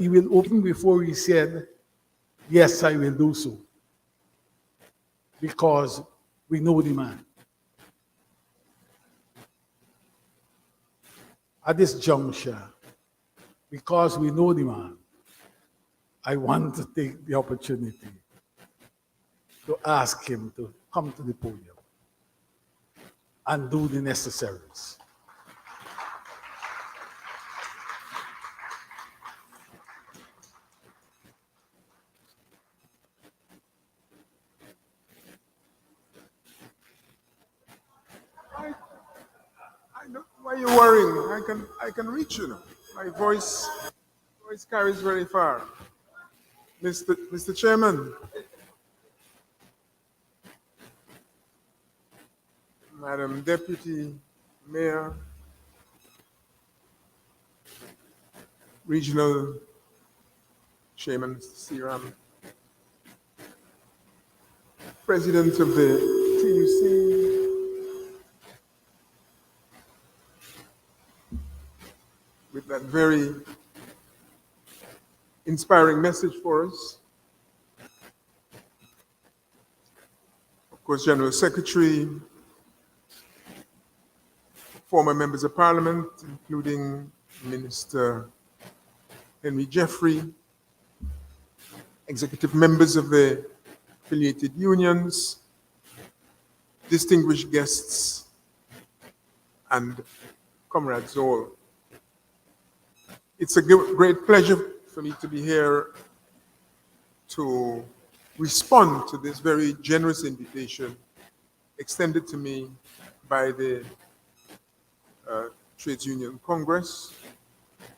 he will open before he said, yes, I will do so. Because we know the man. At this juncture, because we know the man, I want to take the opportunity to ask him to come to the podium and do the necessaries. Why are you worrying? I can reach you now. My voice carries very far. Mr. Chairman, Madam Deputy Mayor, Regional Chairman Seram, President of the TUC, with that very inspiring message for us. Of course, General Secretary, former members of Parliament, including Minister Henry Jeffrey, executive members of the affiliated unions, distinguished guests, and comrades all. It's a great pleasure for me to be here to respond to this very generous invitation extended to me by the Trades Union Congress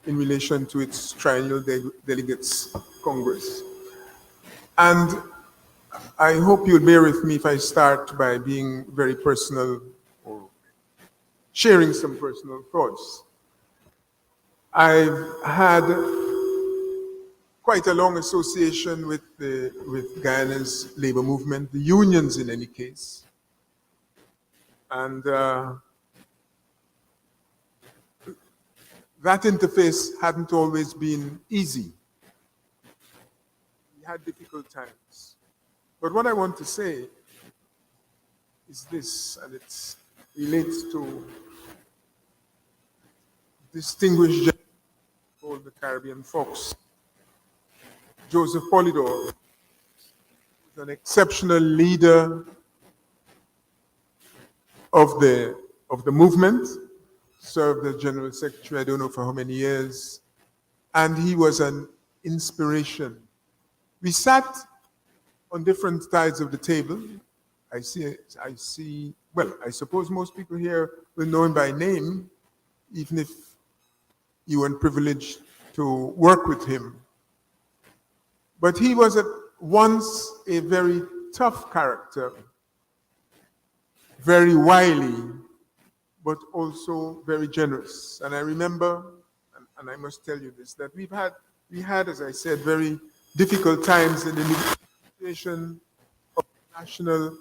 in relation to its Triennial Delegates Congress. And I hope you'll bear with me if I start by being very personal or sharing some personal thoughts. I've had quite a long association with Guyana's labor movement, the unions in any case. And that interface hadn't always been easy. We had difficult times. But what I want to say is this, and it relates to distinguished gentleman called the Caribbean Fox, Joseph Polydor, an exceptional leader of the movement, served as General Secretary, I don't know for how many years, and he was an inspiration. We sat on different sides of the table. I see, well, I suppose most people here will know him by name, even if you weren't privileged to work with him. But he was at once a very tough character, very wily, but also very generous. And I remember, and I must tell you this, that we had, as I said, very difficult times in the negotiation of national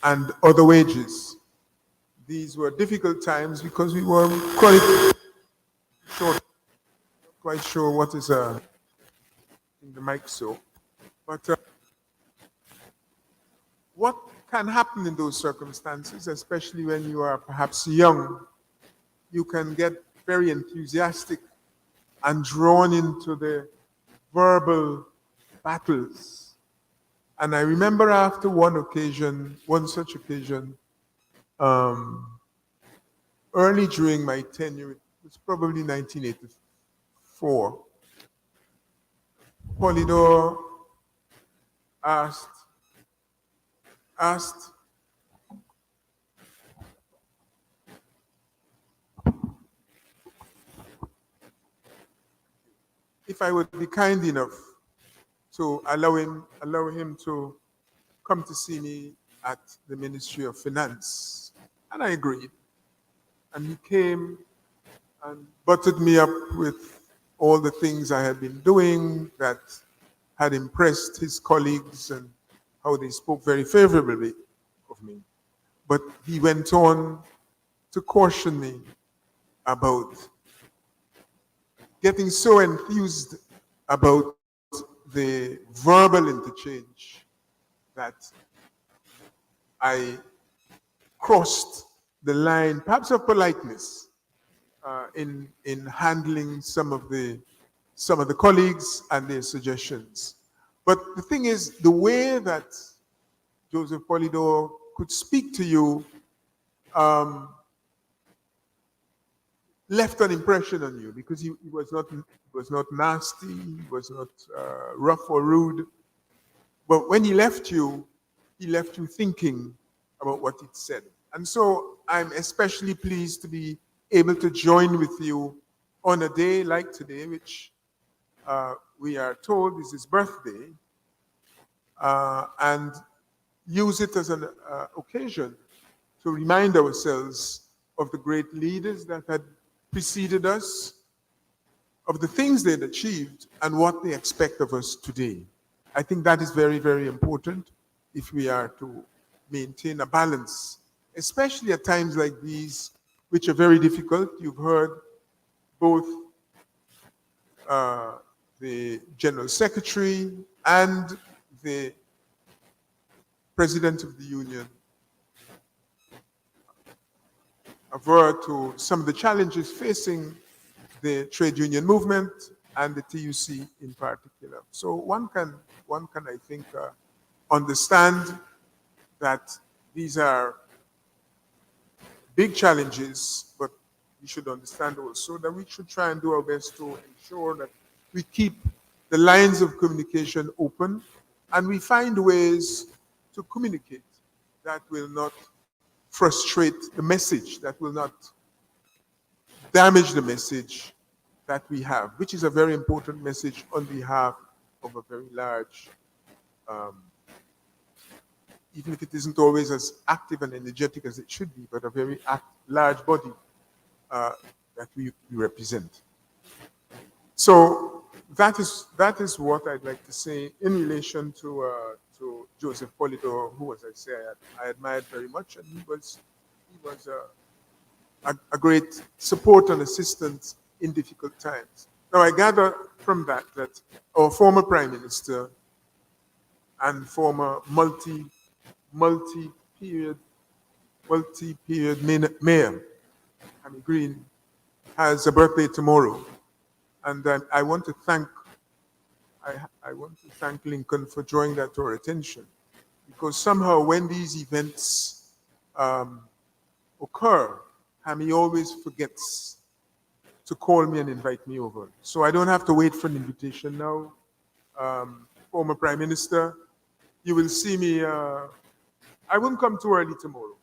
and other wages. These were difficult times because we were chronically short. Not quite sure what is in the mic, so. But what can happen in those circumstances, especially when you are perhaps young, you can get very enthusiastic and drawn into the verbal battles. And I remember after one such occasion, early during my tenure, it was probably 1984, Polydor asked if I would be kind enough to allow him to come to see me at the Ministry of Finance. And I agreed. And he came and buttered me up with all the things I had been doing that had impressed his colleagues and how they spoke very favorably of me. But he went on to caution me about getting so enthused about the verbal interchange that I crossed the line, perhaps of politeness, in handling some of the colleagues and their suggestions. But the thing is, the way that Joseph Polidor could speak to you left an impression on you, because he was not nasty, he was not rough or rude. But when he left you thinking about what he'd said. And so I'm especially pleased to be able to join with you on a day like today, which we are told is his birthday, and use it as an occasion to remind ourselves of the great leaders that had preceded us, of the things they'd achieved, and what they expect of us today. I think that is very, very important if we are to maintain a balance, especially at times like these, which are very difficult. You've heard both the General Secretary and the President of the Union aver to some of the challenges facing the trade union movement and the TUC in particular. So one can I think, understand that these are big challenges, but we should understand also that we should try and do our best to ensure that we keep the lines of communication open and we find ways to communicate that will not frustrate the message, that will not damage the message that we have, which is a very important message on behalf of a very large, even if it isn't always as active and energetic as it should be, but a very large body that we represent. So that is what I'd like to say in relation to Joseph Polidor, who, as I say, I admired very much, and he was a great support and assistance in difficult times. Now, I gather from that our former Prime Minister and former multi-period mayor, Hammy Green, has a birthday tomorrow, and I want to thank Lincoln for drawing that to our attention, because somehow when these events occur, Hammy always forgets to call me and invite me over. So I don't have to wait for an invitation now. Former Prime Minister, you will see me, I won't come too early tomorrow,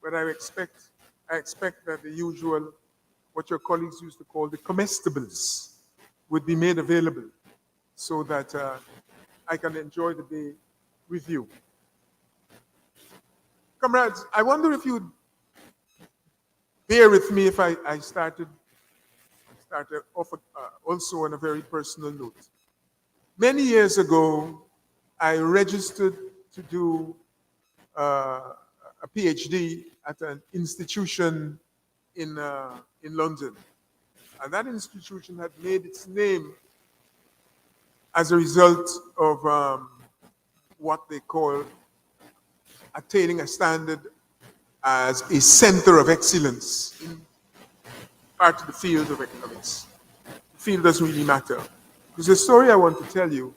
but I expect that the usual, what your colleagues used to call the comestibles, would be made available so that I can enjoy the day with you. Comrades, I wonder if you'd bear with me if I started off also on a very personal note. Many years ago, I registered to do a PhD at an institution in London. And that institution had made its name as a result of what they call attaining a standard as a center of excellence in part of the field of economics. The field doesn't really matter. Because the story I want to tell you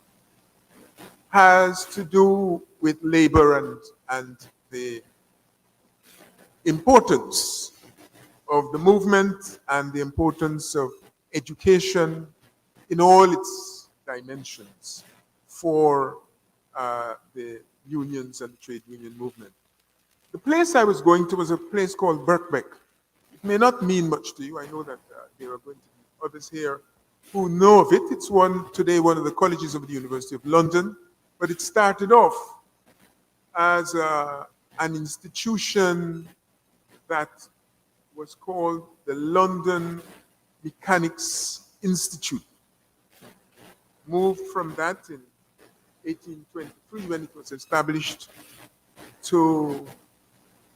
has to do with labor and the importance of the movement and the importance of education in all its dimensions for the unions and the trade union movement. The place I was going to was a place called Birkbeck. It may not mean much to you. I know that there are going to be others here who know of it. It's today one of the colleges of the University of London, but it started off as an institution that was called the London Mechanics Institute. Moved from that in 1823 when it was established to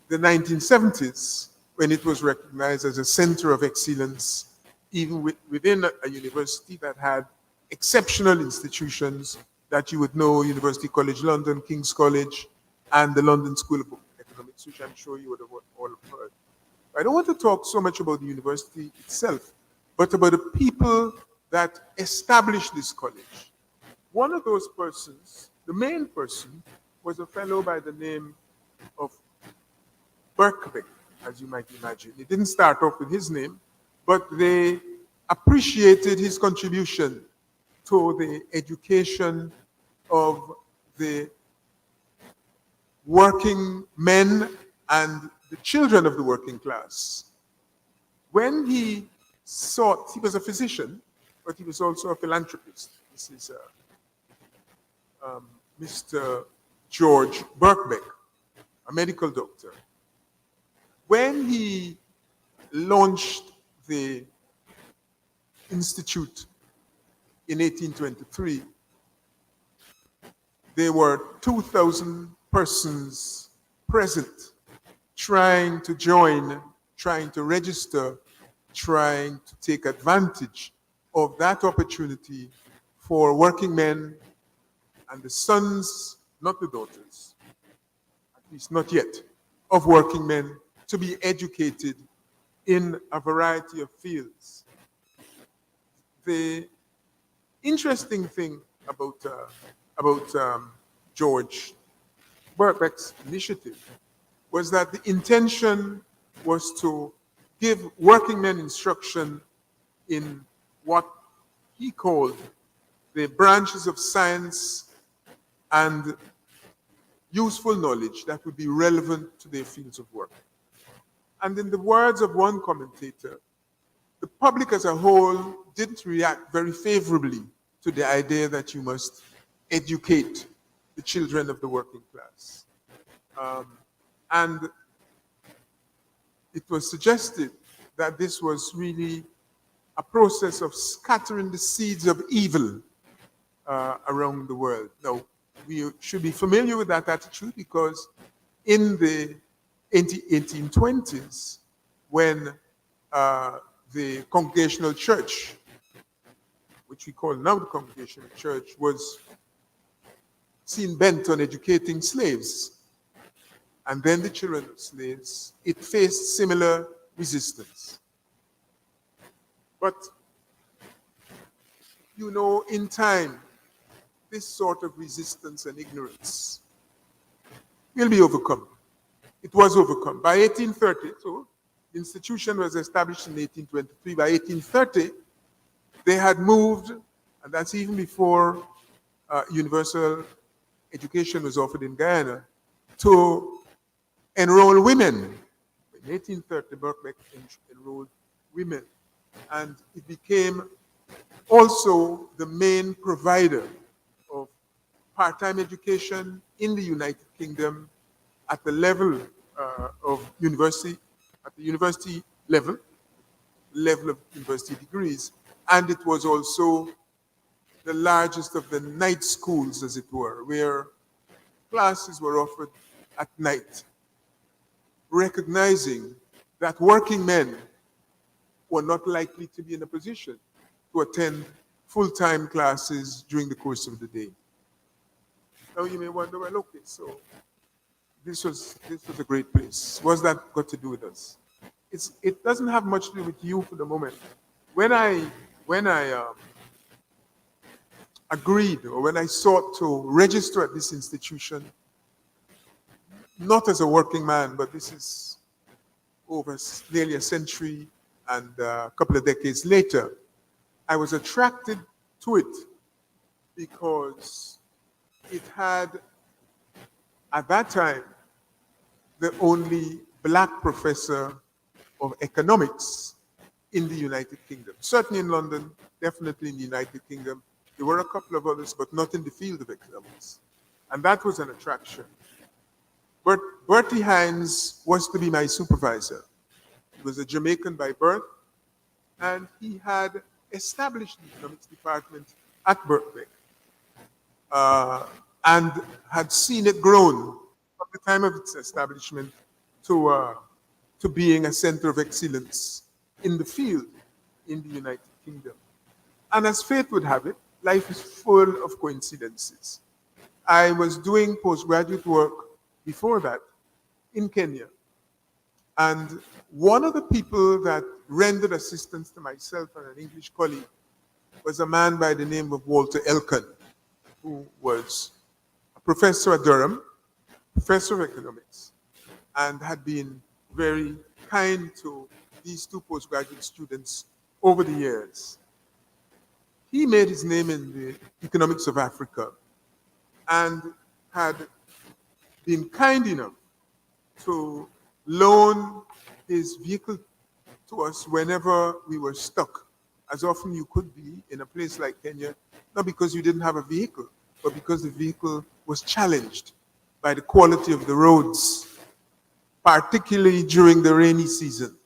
the 1970s when it was recognized as a center of excellence even within a university that had exceptional institutions that you would know, University College London, King's College, and the London School of Economics, which I'm sure you would have all have heard. I don't want to talk so much about the university itself, but about the people that established this college. One of those persons, the main person, was a fellow by the name of Birkbeck, as you might imagine. It didn't start off with his name, but they appreciated his contribution to the education of the working men and the children of the working class. When he was a physician, but he was also a philanthropist. This is Mr. George Birkbeck, a medical doctor. When he launched the institute in 1823, there were 2,000 persons present trying to join, trying to register, trying to take advantage of that opportunity for working men and the sons, not the daughters, at least not yet, of working men to be educated in a variety of fields. The interesting thing about George Birkbeck's initiative was that the intention was to give working men instruction in what he called the branches of science and useful knowledge that would be relevant to their fields of work. And in the words of one commentator, the public as a whole didn't react very favorably to the idea that you must educate the children of the working class. And it was suggested that this was really a process of scattering the seeds of evil around the world. Now, we should be familiar with that attitude because in the 1820s, when the Congregational Church, which we call now the Congregational Church, was seen bent on educating slaves, and then the children of slaves, it faced similar resistance. But, you know, in time, this sort of resistance and ignorance will be overcome. It was overcome. By 1830, so the institution was established in 1823. By 1830, they had moved, and that's even before universal education was offered in Guyana, to enroll women. In 1830, Birkbeck enrolled women, and it became also the main provider of part-time education in the United Kingdom at the level of university, at the university level of university degrees, and it was also the largest of the night schools, as it were, where classes were offered at night, recognizing that working men were not likely to be in a position to attend full-time classes during the course of the day. Now you may wonder, well, okay, so this was a great place. What's that got to do with us? It doesn't have much to do with you for the moment. When I agreed, or when I sought to register at this institution, not as a working man, but this is over nearly a century and a couple of decades later, I was attracted to it because it had, at that time, the only black professor of economics in the United Kingdom. Certainly in London, definitely in the United Kingdom. There were a couple of others, but not in the field of economics. And that was an attraction. But Bertie Hines was to be my supervisor. He was a Jamaican by birth, and he had established the economics department at Birkbeck and had seen it grown from the time of its establishment to being a center of excellence in the field. in the United Kingdom. And as fate would have it, life is full of coincidences. I was doing postgraduate work before that in Kenya. And one of the people that rendered assistance to myself and an English colleague was a man by the name of Walter Elkin, who was a professor at Durham, professor of economics, and had been very kind to these two postgraduate students over the years. He made his name in the economics of Africa and had been kind enough to loan his vehicle to us whenever we were stuck, as often you could be in a place like Kenya, not because you didn't have a vehicle, but because the vehicle was challenged by the quality of the roads, particularly during the rainy season,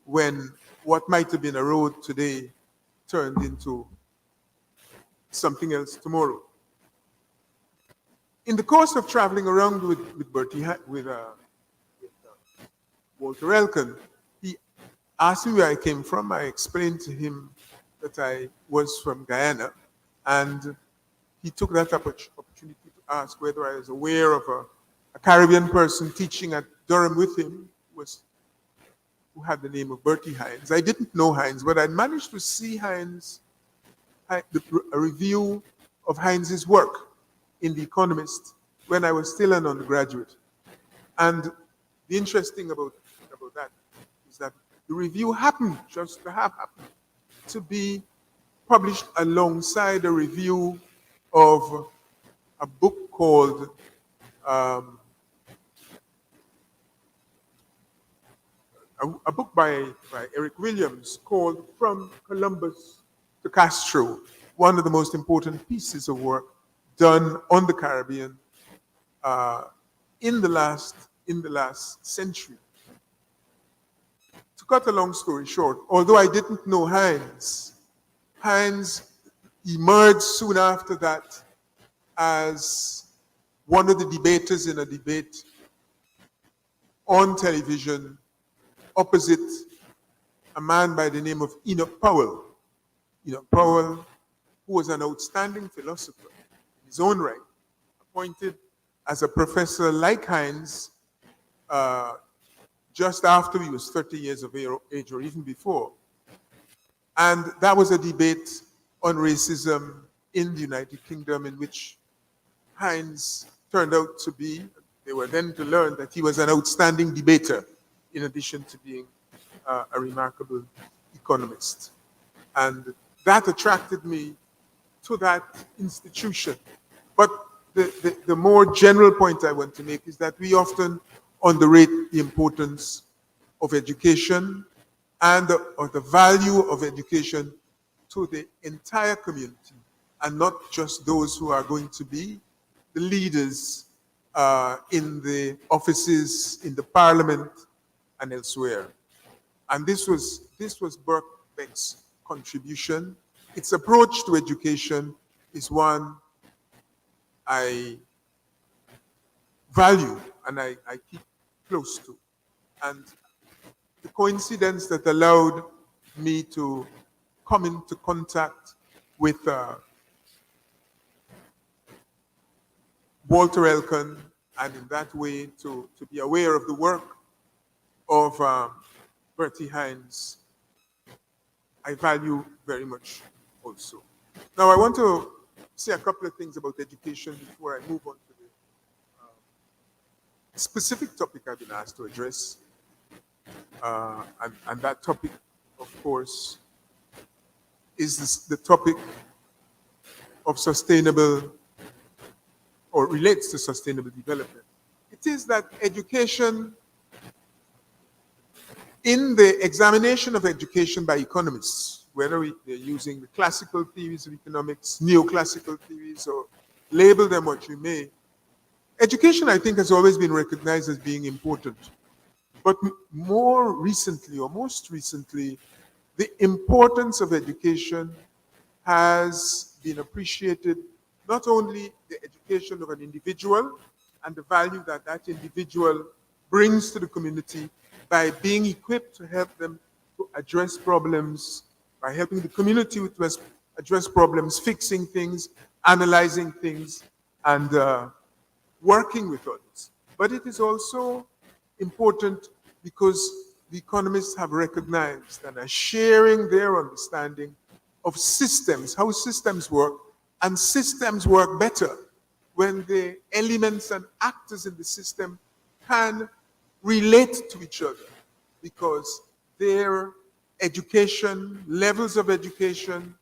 when what might have been a road today turned into something else tomorrow. In the course of traveling around with Walter Elkin, he asked me where I came from. I explained to him that I was from Guyana, and he took that opportunity to ask whether I was aware of a Caribbean person teaching at Durham with him who had the name of Bertie Hines. I didn't know Hines, but I managed to see a review of Hines's work in The Economist when I was still an undergraduate. And the interesting about that is that the review happened just to happen to be published alongside a review of a book called a book by Eric Williams called From Columbus to Castro, one of the most important pieces of work done on the Caribbean in the last century. To cut a long story short, although I didn't know Hines emerged soon after that as one of the debaters in a debate on television opposite a man by the name of Enoch Powell. Enoch Powell, who was an outstanding philosopher in his own right, appointed as a professor like Hines just after he was 30 years of age or even before. And that was a debate on racism in the United Kingdom in which Hines turned out to be, they were then to learn that he was an outstanding debater in addition to being a remarkable economist. And that attracted me to that institution. But the more general point I want to make is that we often underrate the importance of education and or the value of education to the entire community, and not just those who are going to be the leaders in the offices, in the parliament, and elsewhere. And this was Birkbeck's contribution. Its approach to education is one I value and I keep close to. And the coincidence that allowed me to come into contact with Walter Elkin, and in that way to be aware of the work of Bertie Hines, I value very much also. Now I want to say a couple of things about education before I move on to the specific topic I've been asked to address. And that topic, of course, is the topic of sustainable, or relates to sustainable development. It is that education, in the examination of education by economists, whether they're using the classical theories of economics, neoclassical theories, or label them what you may, education, I think, has always been recognized as being important. But more recently, or most recently, the importance of education has been appreciated, not only the education of an individual and the value that that individual brings to the community by being equipped to help them to address problems by helping the community to address problems, fixing things, analyzing things, and working with others. But it is also important because the economists have recognized and are sharing their understanding of systems, how systems work, and systems work better when the elements and actors in the system can relate to each other, because their education, levels of education,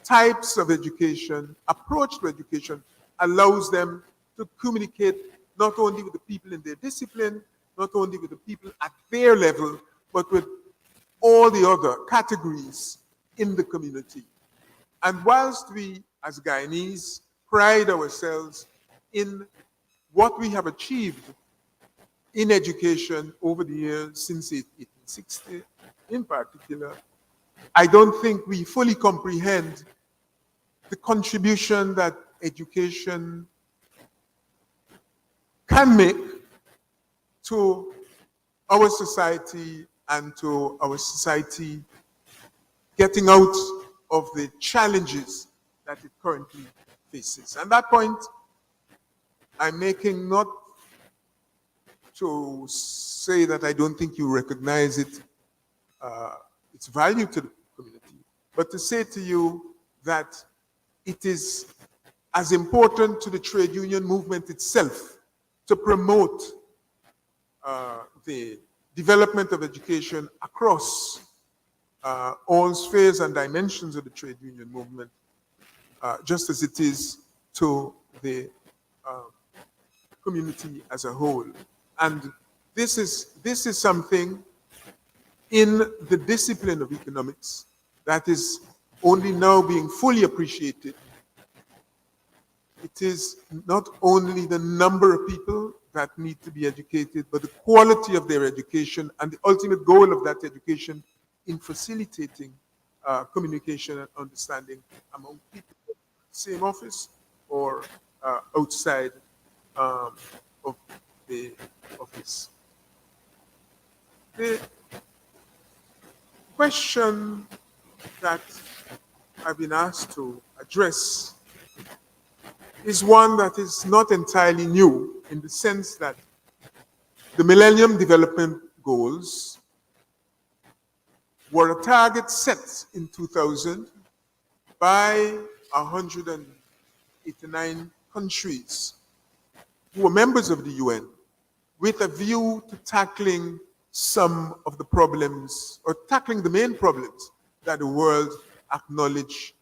types of education, approach to education allows them to communicate not only with the people in their discipline, not only with the people at their level, but with all the other categories in the community. And whilst we, as Guyanese, pride ourselves in what we have achieved in education over the years since 1860 in particular, I don't think we fully comprehend the contribution that education can make to our society and to our society getting out of the challenges that it currently faces. And that point I'm making not to say that I don't think you recognize its value to the community, but to say to you that it is as important to the trade union movement itself to promote the development of education across all spheres and dimensions of the trade union movement, just as it is to the community as a whole. And this is something in the discipline of economics that is only now being fully appreciated. It is not only the number of people that need to be educated, but the quality of their education and the ultimate goal of that education in facilitating communication and understanding among people in the same office or outside of the office. The question that I've been asked to address is one that is not entirely new, in the sense that the Millennium Development Goals were a target set in 2000 by 189 countries who were members of the UN, with a view to tackling some of the problems, or tackling the main problems that the world acknowledged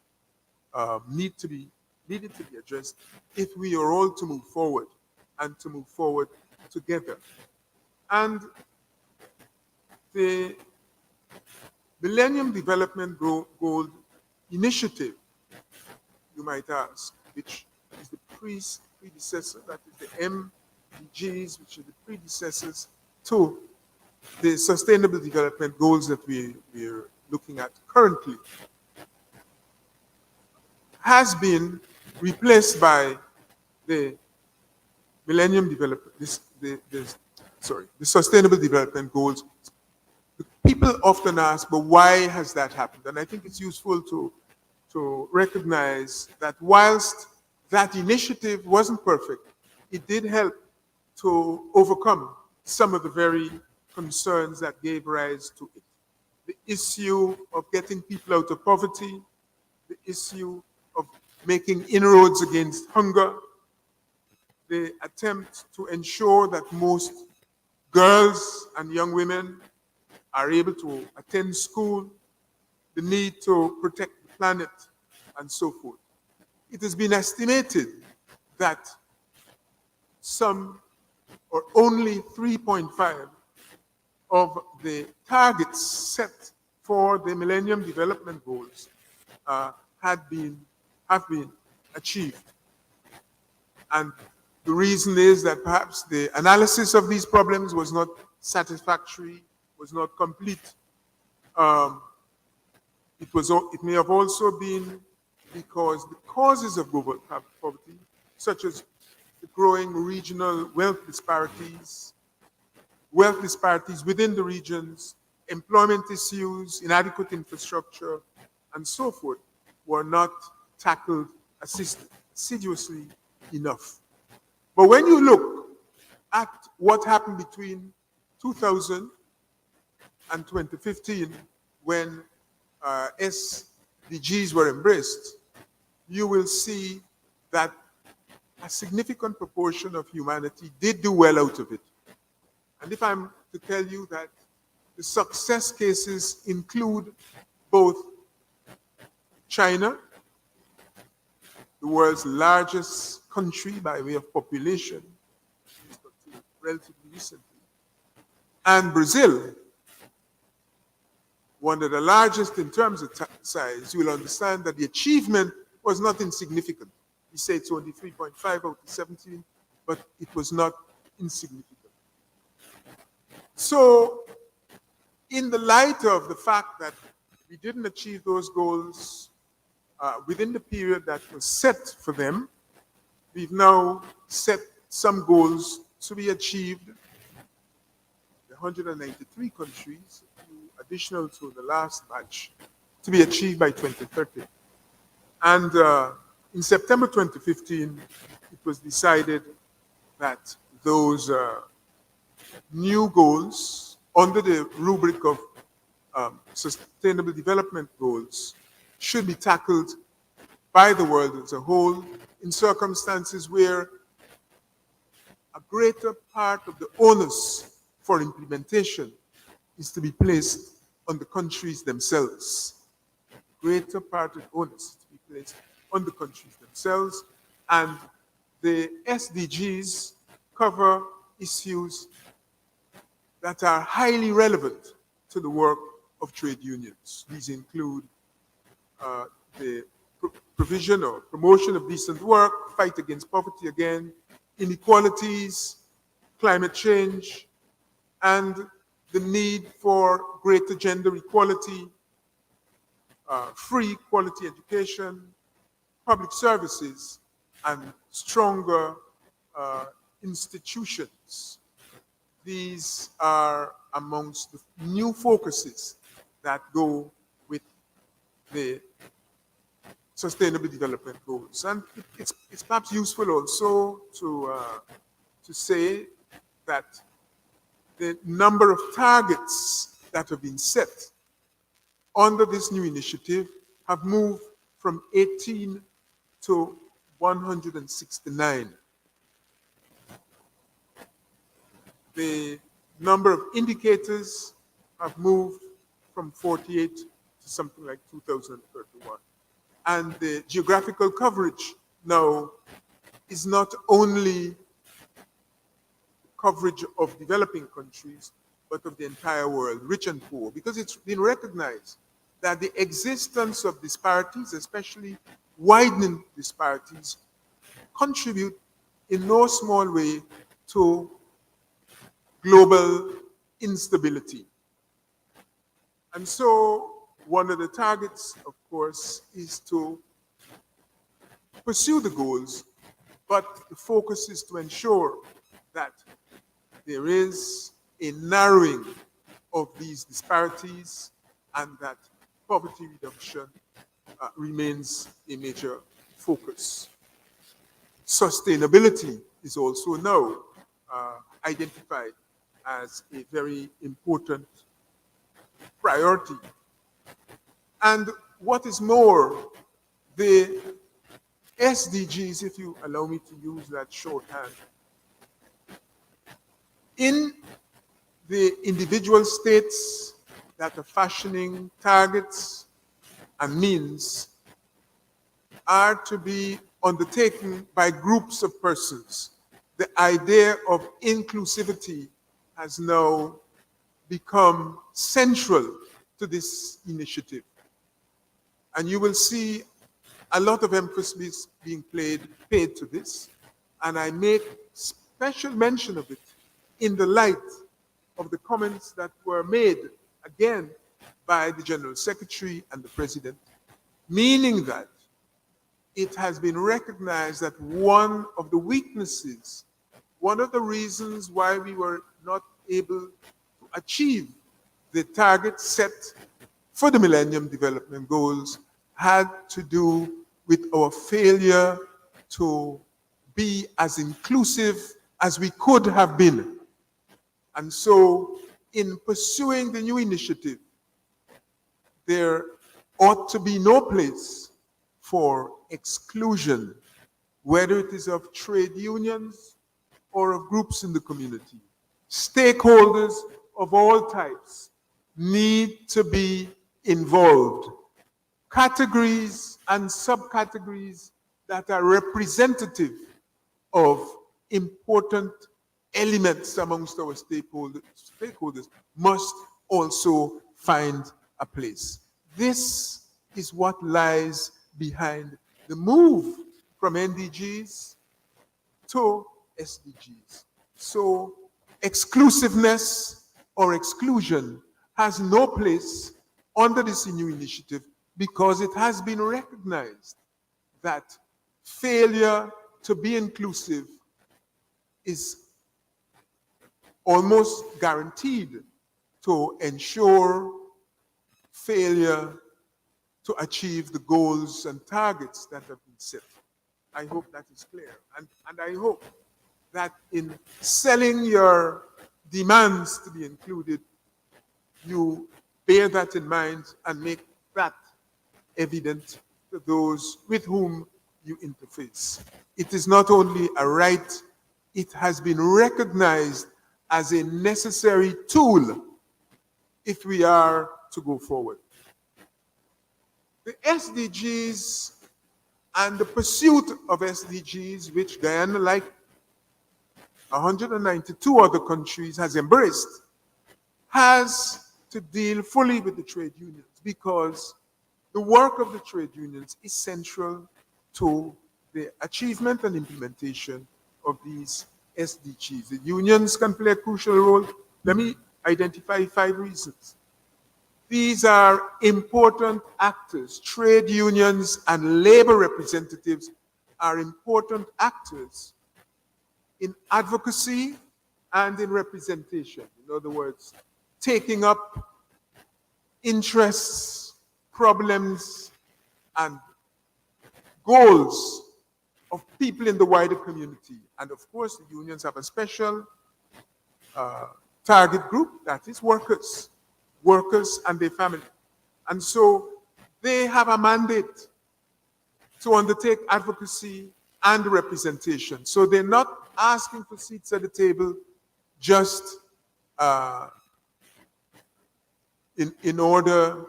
needed to be addressed if we are all to move forward and to move forward together. And the Millennium Development Goal Initiative, you might ask, which is the predecessor, that is the MDGs, which are the predecessors to the Sustainable Development Goals that we're looking at currently, has been replaced by the Millennium Development, the Sustainable Development Goals. People often ask, but why has that happened? And I think it's useful to recognize that whilst that initiative wasn't perfect, it did help to overcome some of the very concerns that gave rise to it. The issue of getting people out of poverty, the issue of making inroads against hunger, the attempt to ensure that most girls and young women are able to attend school, the need to protect the planet, and so forth. It has been estimated that some or only 3.5 of the targets set for the Millennium Development Goals have been achieved. And the reason is that perhaps the analysis of these problems was not satisfactory, was not complete. It may have also been because the causes of global poverty, such as the growing regional wealth disparities within the regions, employment issues, inadequate infrastructure, and so forth were not tackled assiduously enough. But when you look at what happened between 2000 and 2015, when SDGs were embraced, you will see that a significant proportion of humanity did do well out of it. And if I'm to tell you that the success cases include both China, the world's largest country by way of population, relatively recently, and Brazil, one of the largest in terms of size, you will understand that the achievement was not insignificant. We say it's only 3.5 out of 17, but it was not insignificant. So, in the light of the fact that we didn't achieve those goals within the period that was set for them, we've now set some goals to be achieved. The 193 countries, additional to the last batch, to be achieved by 2030. And in September 2015, it was decided that those new goals under the rubric of Sustainable Development Goals should be tackled by the world as a whole in circumstances where a greater part of the onus for implementation is to be placed on the countries themselves. Greater part of the onus to be placed on the countries themselves, and the SDGs cover issues that are highly relevant to the work of trade unions. These include the provision or promotion of decent work, fight against poverty again, inequalities, climate change, and the need for greater gender equality, free quality education, public services, and stronger institutions. These are amongst the new focuses that go with the Sustainable Development Goals. And it's perhaps useful also to say that the number of targets that have been set under this new initiative have moved from 18 to 169. The number of indicators have moved from 48 to something like 2031. And the geographical coverage now is not only coverage of developing countries, but of the entire world, rich and poor, because it's been recognized that the existence of disparities, especially widening disparities, contribute in no small way to global instability. And so one of the targets, of course, is to pursue the goals, but the focus is to ensure that there is a narrowing of these disparities and that poverty reduction remains a major focus. Sustainability is also now identified as a very important priority. And what is more, the SDGs, if you allow me to use that shorthand, in the individual states that are fashioning targets and means are to be undertaken by groups of persons. The idea of inclusivity has now become central to this initiative. And you will see a lot of emphasis being paid to this. And I make special mention of it in the light of the comments that were made, again, by the General Secretary and the President, meaning that it has been recognized that one of the weaknesses, one of the reasons why we were not able to achieve the targets set for the Millennium Development Goals had to do with our failure to be as inclusive as we could have been. And so, in pursuing the new initiative, there ought to be no place for exclusion, whether it is of trade unions or of groups in the community. Stakeholders of all types need to be involved. Categories and subcategories that are representative of important elements amongst our stakeholders must also find a place. This is what lies behind the move from NDGs to SDGs. So exclusiveness or exclusion has no place under this new initiative because it has been recognized that failure to be inclusive is almost guaranteed to ensure failure to achieve the goals and targets that have been set. I hope that is clear. And I hope that in selling your demands to be included, you bear that in mind and make that evident to those with whom you interface. It is not only a right, it has been recognized as a necessary tool if we are to go forward. The SDGs and the pursuit of SDGs, which Guyana, like 192 other countries, has embraced, has to deal fully with the trade unions because the work of the trade unions is central to the achievement and implementation of these SDGs. The unions can play a crucial role. Let me identify 5 reasons. These are important actors. Trade unions and labor representatives are important actors in advocacy and in representation. In other words, taking up interests, problems, and goals of people in the wider community. And of course, the unions have a special target group, that is workers and their family. And so they have a mandate to undertake advocacy and representation. So they're not asking for seats at the table just in order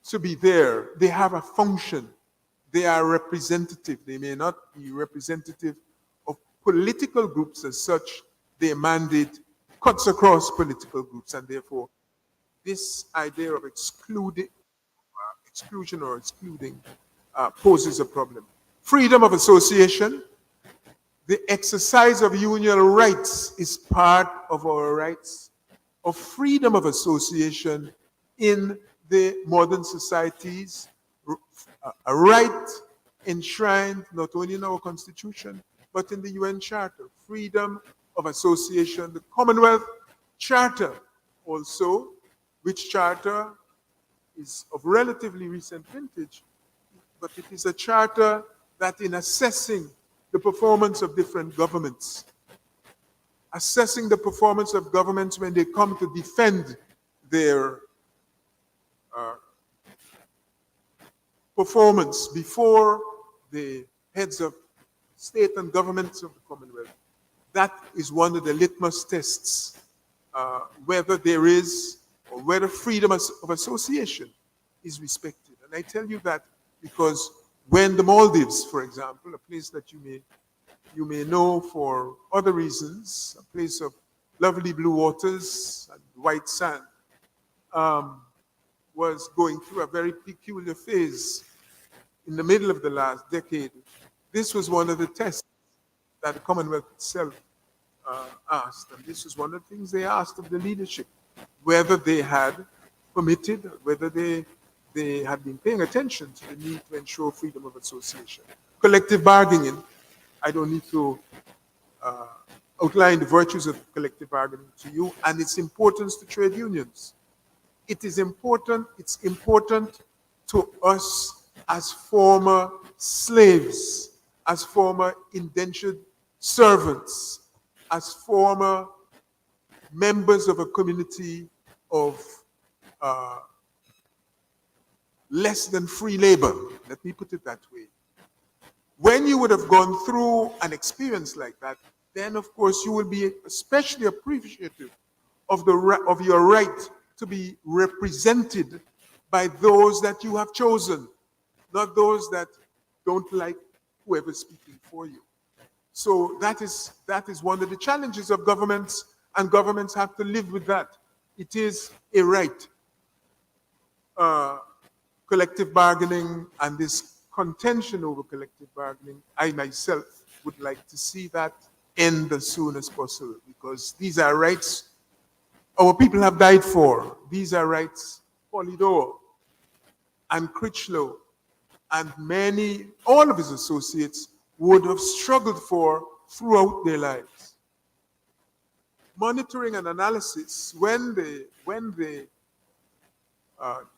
to be there. They have a function. They are representative. They may not be representative of political groups as such. Their mandate cuts across political groups, and therefore this idea of exclusion or excluding poses a problem. Freedom of association. The exercise of union rights is part of our rights of freedom of association in the modern societies, a right enshrined not only in our Constitution, but in the UN Charter. Freedom of association. The Commonwealth Charter also, which charter is of relatively recent vintage, but it is a charter that in assessing the performance of different governments, assessing the performance of governments when they come to defend their performance before the heads of state and governments of the Commonwealth. That is one of the litmus tests, whether there is or whether freedom of association is respected. And I tell you that because when the Maldives, for example, a place that you may know for other reasons, a place of lovely blue waters and white sand, was going through a very peculiar phase in the middle of the last decade. This was one of the tests that the Commonwealth itself asked, and this was one of the things they asked of the leadership, whether they had permitted, whether they had been paying attention to the need to ensure freedom of association. Collective bargaining, I don't need to outline the virtues of collective bargaining to you and its importance to trade unions. It is important, it's important to us as former slaves, as former indentured servants, as former members of a community of less than free labor. Let me put it that way. When you would have gone through an experience like that, then of course you will be especially appreciative of your right to be represented by those that you have chosen, not those that don't like whoever's speaking for you. So that is one of the challenges of governments, and governments have to live with that. It is a right. Collective bargaining and this contention over collective bargaining, I myself would like to see that end as soon as possible, because these are rights our people have died for. These are rights Polydor and Critchlow and all of his associates would have struggled for throughout their lives. Monitoring and analysis, when the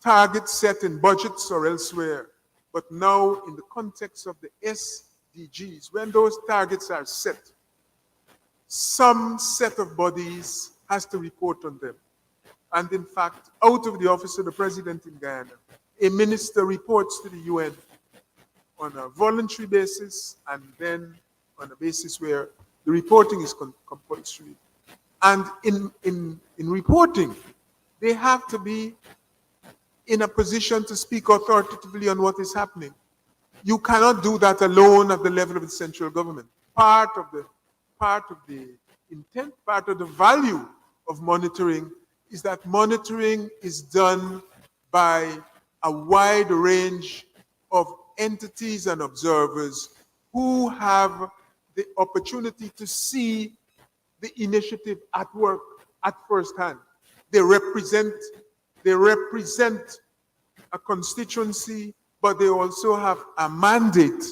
targets set in budgets or elsewhere, but now in the context of the SDGs, when those targets are set, some set of bodies has to report on them. And in fact, out of the office of the president in Guyana, a minister reports to the UN on a voluntary basis and then on a basis where the reporting is compulsory. And in reporting, they have to be in a position to speak authoritatively on what is happening. You cannot do that alone at the level of the central government. Part of the intent, part of the value of monitoring is that monitoring is done by a wide range of entities and observers who have the opportunity to see the initiative at work at first hand. They represent a constituency, but they also have a mandate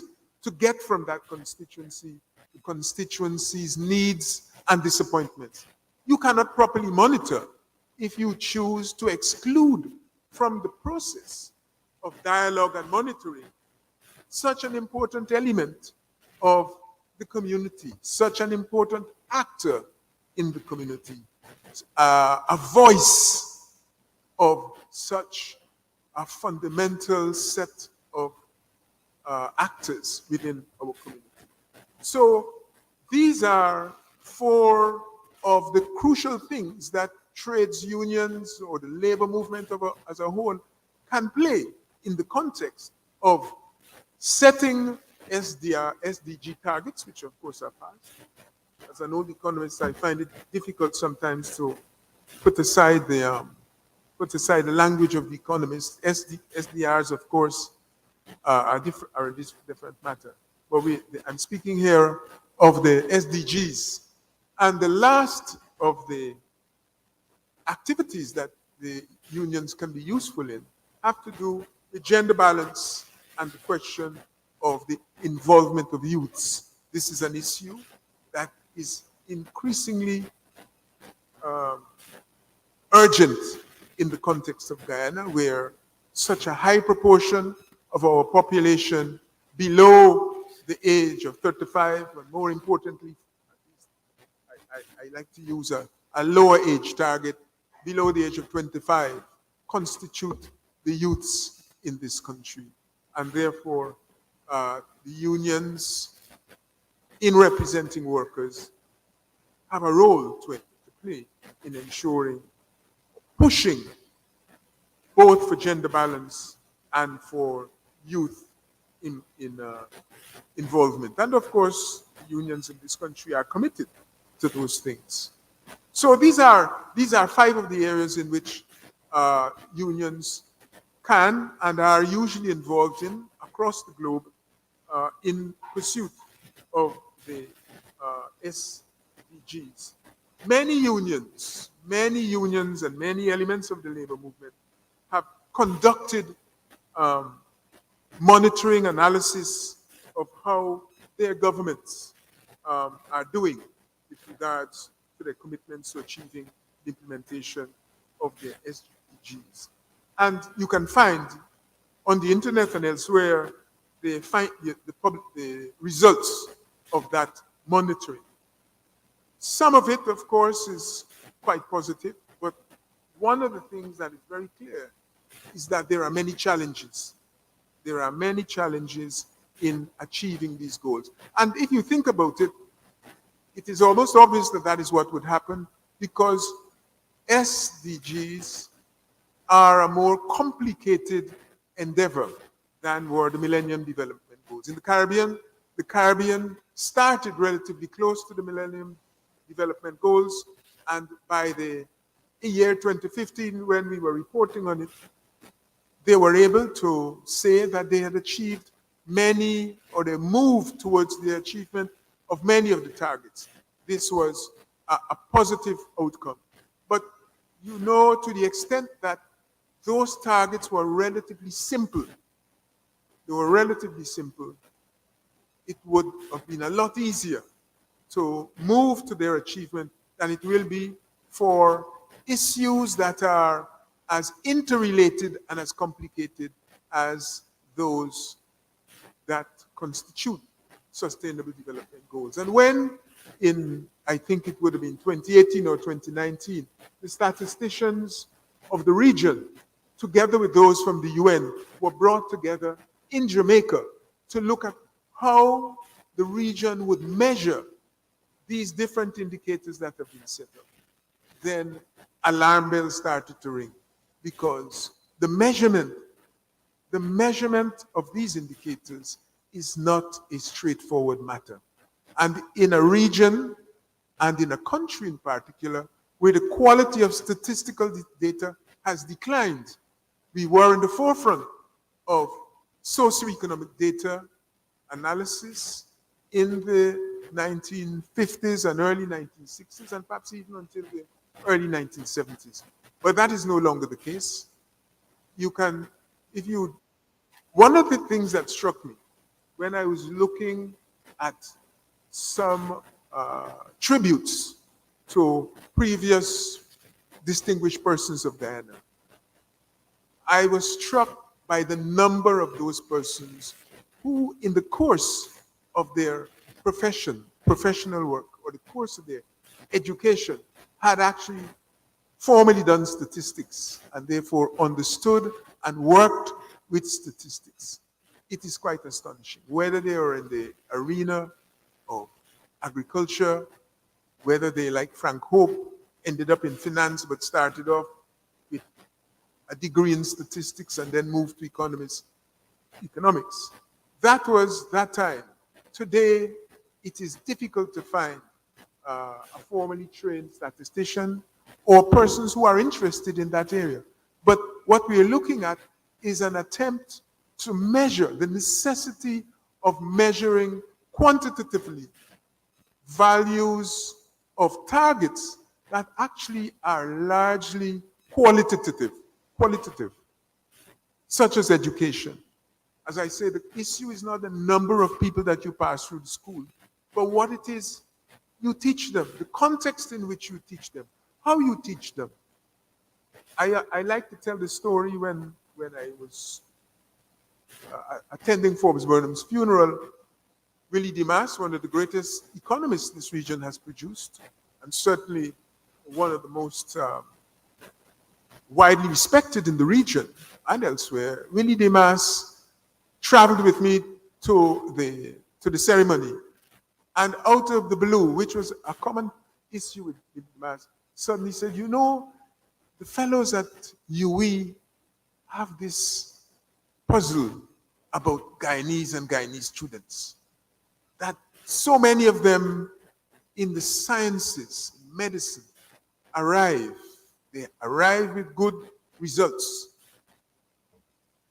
to get from that constituency the constituency's needs and disappointments. You cannot properly monitor if you choose to exclude from the process of dialogue and monitoring such an important element of the community, such an important actor in the community, a voice of such a fundamental set of actors within our community. So these are four of the crucial things that trades unions or the labor movement as a whole can play in the context of setting SDG targets, which of course are passed. As an old economist, I find it difficult sometimes to put aside the language of the economists. SDRs, of course, are a different matter. But I'm speaking here of the SDGs. And the last of the activities that the unions can be useful in have to do with gender balance and the question of the involvement of youths. This is an issue that is increasingly urgent in the context of Guyana, where such a high proportion of our population below the age of 35, and more importantly, I like to use a lower age target, below the age of 25, constitute the youths in this country. And therefore, the unions, in representing workers, have a role to play in ensuring, pushing both for gender balance and for youth involvement. And of course, unions in this country are committed to those things. So these are five of the areas in which unions can and are usually involved in across the globe in pursuit of the SDGs. Many unions and many elements of the labor movement have conducted monitoring analysis of how their governments are doing with regards to their commitments to achieving the implementation of the SDGs. And you can find on the internet and elsewhere, they find the results of that monitoring. Some of it, of course, is quite positive, but one of the things that is very clear is that there are many challenges. There are many challenges in achieving these goals. And if you think about it, it is almost obvious that that is what would happen, because SDGs are a more complicated endeavor than were the Millennium Development Goals. In the Caribbean started relatively close to the Millennium Development Goals, and by the year 2015, when we were reporting on it, they were able to say that they had achieved many, or they moved towards the achievement of many of the targets. This was a positive outcome. But you know, to the extent that those targets were relatively simple, they were relatively simple, it would have been a lot easier to move to their achievement than it will be for issues that are as interrelated and as complicated as those that constitute Sustainable Development Goals. And when I think it would have been 2018 or 2019, the statisticians of the region, together with those from the UN, were brought together in Jamaica to look at how the region would measure these different indicators that have been set up. Then alarm bells started to ring, because the measurement of these indicators is not a straightforward matter. And in a region, and in a country in particular, where the quality of statistical data has declined, we were in the forefront of socioeconomic data analysis in the 1950s and early 1960s, and perhaps even until the early 1970s. But that is no longer the case. One of the things that struck me when I was looking at some tributes to previous distinguished persons of Guyana, I was struck by the number of those persons who, in the course of their professional work, or the course of their education, had actually formally done statistics and therefore understood and worked with statistics. It is quite astonishing, whether they are in the arena of agriculture, whether they, like Frank Hope, ended up in finance but started off with a degree in statistics and then moved to economics. That was that time. Today, it is difficult to find a formally trained statistician or persons who are interested in that area. But what we are looking at is an attempt to measure the necessity of measuring quantitatively values of targets that actually are largely qualitative, such as education. As I say, the issue is not the number of people that you pass through the school, but what it is you teach them, the context in which you teach them, how you teach them. I like to tell the story when I was attending Forbes Burnham's funeral. Willie Dimas, one of the greatest economists this region has produced, and certainly one of the most widely respected in the region and elsewhere, Willie Dimas traveled with me to the ceremony. And out of the blue, which was a common issue with Dimas, suddenly said, you know, the fellows at UE have this puzzle about Guyanese and Guyanese students, that so many of them in the sciences, medicine, they arrive with good results,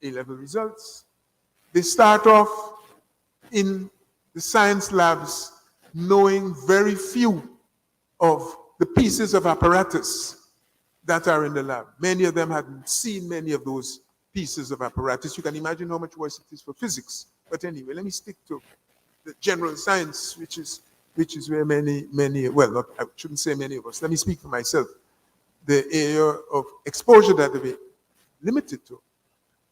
A-level results. They start off in the science labs knowing very few of the pieces of apparatus that are in the lab. Many of them hadn't seen many of those pieces of apparatus. You can imagine how much worse it is for physics. But anyway, let me stick to the general science, which is where many, well, not, I shouldn't say many of us, let me speak for myself, the area of exposure that they were limited to.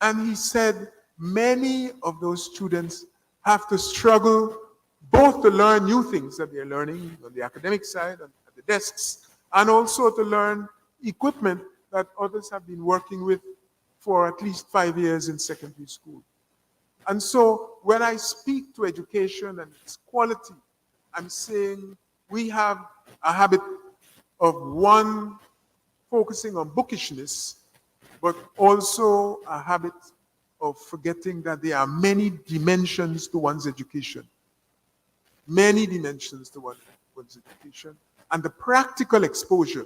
And he said many of those students have to struggle both to learn new things that they're learning on the academic side and at the desks, and also to learn equipment that others have been working with for at least 5 years in secondary school. And so when I speak to education and its quality, I'm saying we have a habit of one, focusing on bookishness, but also a habit of forgetting that there are many dimensions to one's education. Many dimensions to one's education. And the practical exposure,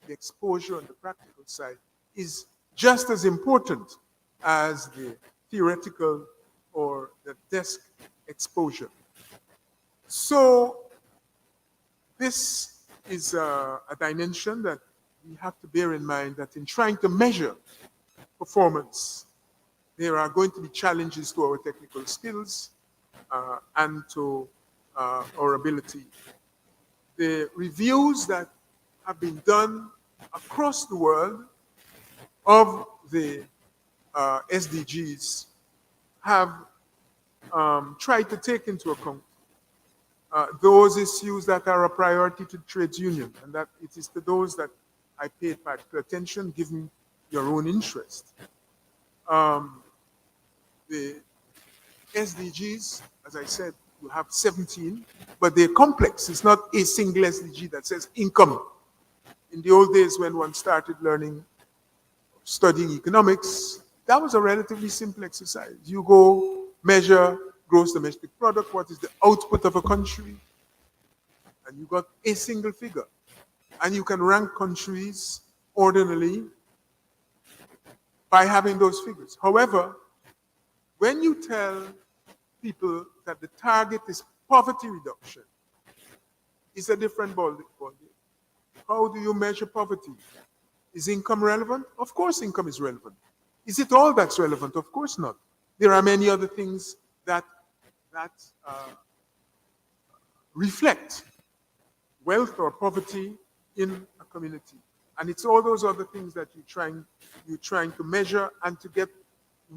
the exposure on the practical side, is just as important as the theoretical or the desk exposure. So this is a dimension that we have to bear in mind, that in trying to measure performance, there are going to be challenges to our technical skills and to our ability. The reviews that have been done across the world of the SDGs have tried to take into account those issues that are a priority to trades union, and that it is to those that I paid particular attention, given your own interest. The SDGs, as I said, you have 17, but they're complex. It's not a single SDG that says income. In the old days when one started studying economics, that was a relatively simple exercise. You go measure gross domestic product, what is the output of a country, and you got a single figure. And you can rank countries ordinarily by having those figures. However, when you tell people that the target is poverty reduction, it's a different ballgame. How do you measure poverty? Is income relevant? Of course income is relevant. Is it all that's relevant? Of course not. There are many other things that reflect wealth or poverty in a community. And it's all those other things that you're trying to measure, and to get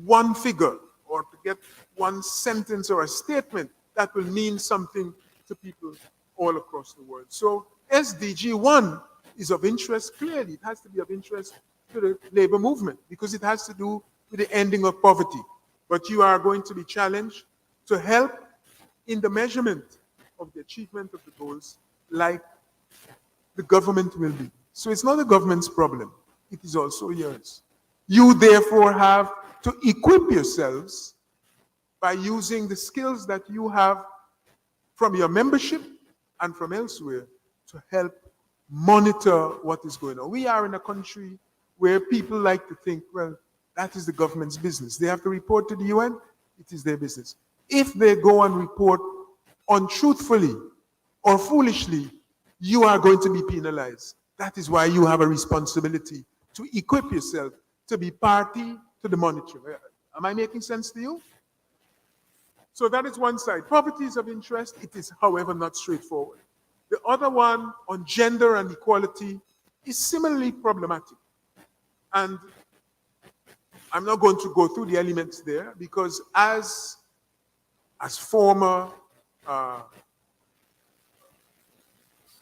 one figure or to get one sentence or a statement that will mean something to people all across the world. So SDG 1 is of interest, clearly. It has to be of interest to the labor movement because it has to do with the ending of poverty. But you are going to be challenged to help in the measurement of the achievement of the goals, like the government will be. So it's not the government's problem. It is also yours. You therefore have to equip yourselves by using the skills that you have from your membership and from elsewhere to help monitor what is going on. We are in a country where people like to think, well, that is the government's business. They have to report to the UN, it is their business. If they go and report untruthfully or foolishly, you are going to be penalized. That is why you have a responsibility to equip yourself to be party to the monitoring. Am I making sense to you? So that is one side. Poverty is of interest. It is, however, not straightforward. The other one on gender and equality is similarly problematic. And I'm not going to go through the elements there because as former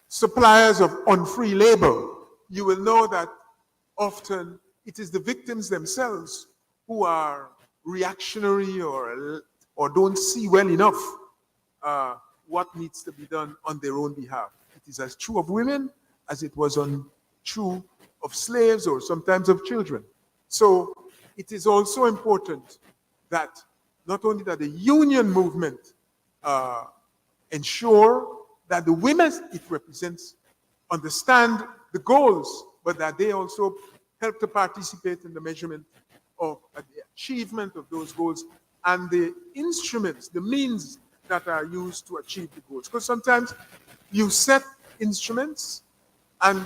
suppliers of unfree labor, you will know that often it is the victims themselves who are reactionary or don't see well enough what needs to be done on their own behalf. It is as true of women as it was true of slaves or sometimes of children. So it is also important that not only that the union movement ensure that the women it represents understand the goals, but that they also help to participate in the measurement of the achievement of those goals and the instruments, the means that are used to achieve the goals. Because sometimes you set instruments and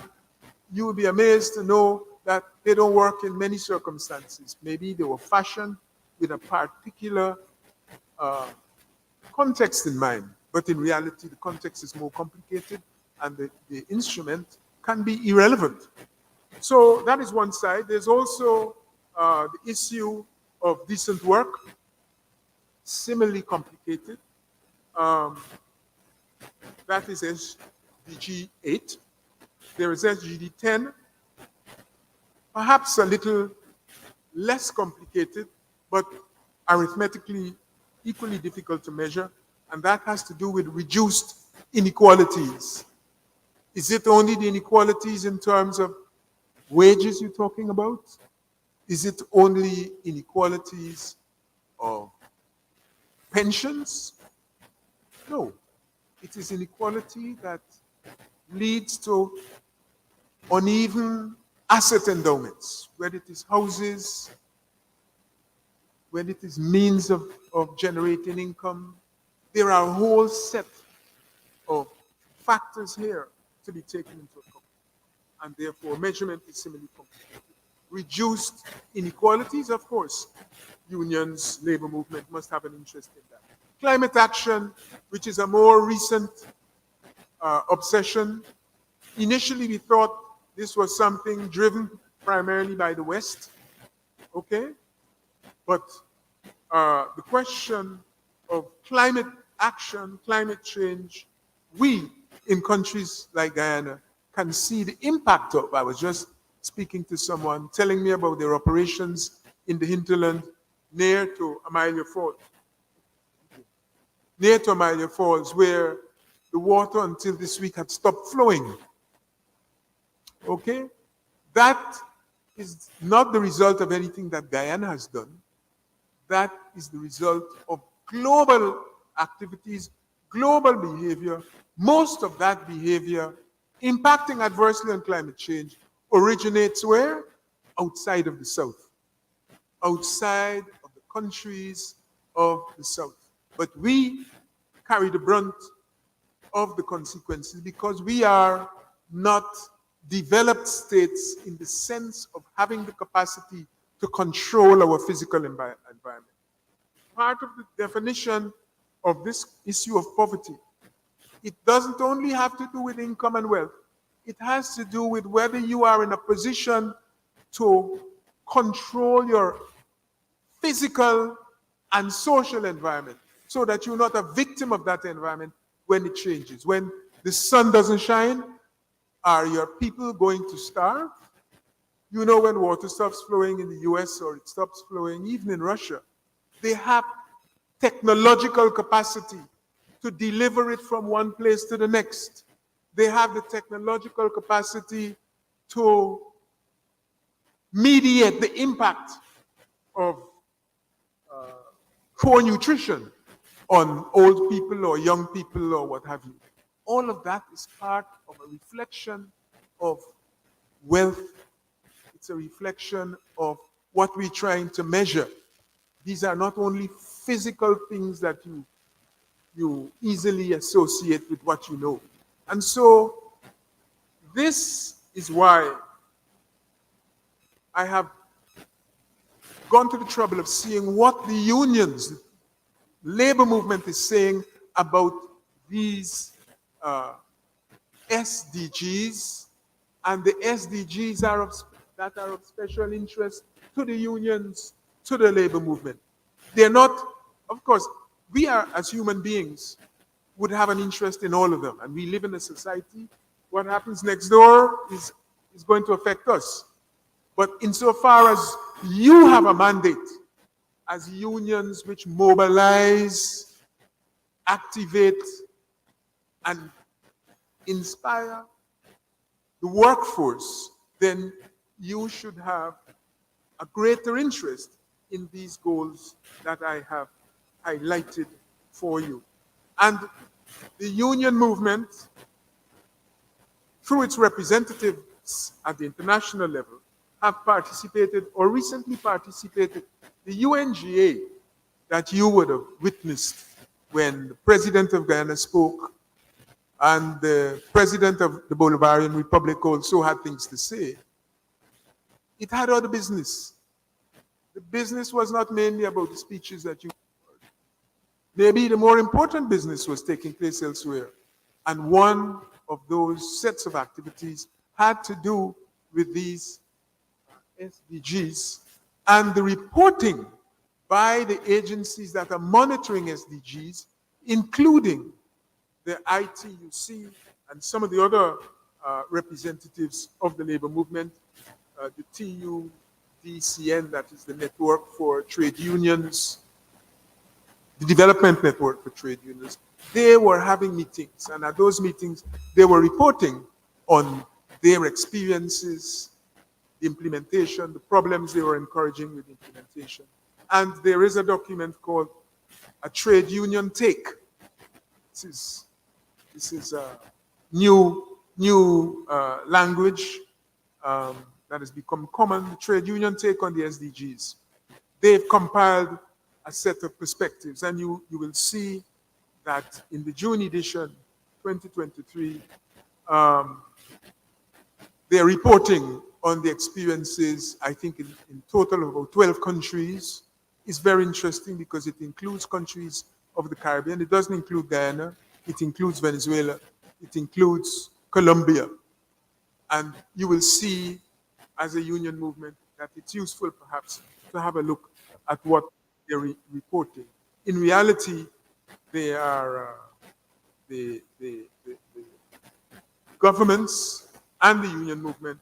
you will be amazed to know that they don't work in many circumstances. Maybe they were fashioned with a particular context in mind, but in reality the context is more complicated and the instrument can be irrelevant. So that is one side. There's also the issue of decent work, similarly complicated. That is SDG 8. There is SDG 10, perhaps a little less complicated, but arithmetically equally difficult to measure, and that has to do with reduced inequalities. Is it only the inequalities in terms of wages you're talking about? Is it only inequalities of pensions? No. It is inequality that leads to uneven asset endowments, whether it is houses, whether it is means of generating income. There are a whole set of factors here to be taken into account, and therefore measurement is similarly complicated. Reduced inequalities, of course, unions, labor movement must have an interest in that. Climate action, which is a more recent obsession. Initially, we thought this was something driven primarily by the West, okay? But the question of climate action, climate change, we in countries like Guyana can see the impact of. I was just speaking to someone telling me about their operations in the hinterland near to Amalia Falls, where the water until this week had stopped flowing. Okay? That is not the result of anything that Guyana has done. That is the result of global activities, global behavior. Most of that behavior impacting adversely on climate change originates where? Outside of the South. Outside of the countries of the South. But we carry the brunt of the consequences because we are not developed states in the sense of having the capacity to control our physical environment. Part of the definition of this issue of poverty, it doesn't only have to do with income and wealth. It has to do with whether you are in a position to control your physical and social environment so that you're not a victim of that environment when it changes. When the sun doesn't shine, are your people going to starve? You know, when water stops flowing in the US or it stops flowing even in Russia, they have technological capacity to deliver it from one place to the next. They have the technological capacity to mediate the impact of poor nutrition on old people or young people or what have you. All of that is part of a reflection of wealth. It's a reflection of what we're trying to measure. These are not only physical things that you easily associate with what you know. And so this is why I have gone to the trouble of seeing what the unions, labor movement is saying about these SDGs, and the SDGs that are of special interest to the unions, to the labor movement. They're not, of course, we are, as human beings, would have an interest in all of them, and we live in a society. What happens next door is going to affect us. But insofar as you have a mandate as unions which mobilize, activate, and inspire the workforce, then you should have a greater interest in these goals that I have highlighted for you. And the union movement, through its representatives at the international level, have participated or recently participated. The UNGA that you would have witnessed when the president of Guyana spoke and the president of the Bolivarian Republic also had things to say, it had other business. The business was not mainly about the speeches that you heard. Maybe the more important business was taking place elsewhere. And one of those sets of activities had to do with these SDGs and the reporting by the agencies that are monitoring SDGs, including the ITUC and some of the other representatives of the labor movement, the TUDCN, that is the Network for Trade Unions, the Development Network for Trade Unions. They were having meetings, and at those meetings, they were reporting on their experiences, the implementation, the problems they were encouraging with implementation. And there is a document called A Trade Union Take. This is a new language that has become common, the Trade Union Take on the SDGs. They've compiled a set of perspectives, and you will see that in the June edition, 2023, they're reporting on the experiences, I think in total of about 12 countries. It's very interesting because it includes countries of the Caribbean. It doesn't include Guyana. It includes Venezuela. It includes Colombia. And you will see, as a union movement, that it's useful perhaps to have a look at what they're reporting. In reality, they are the governments and the union movement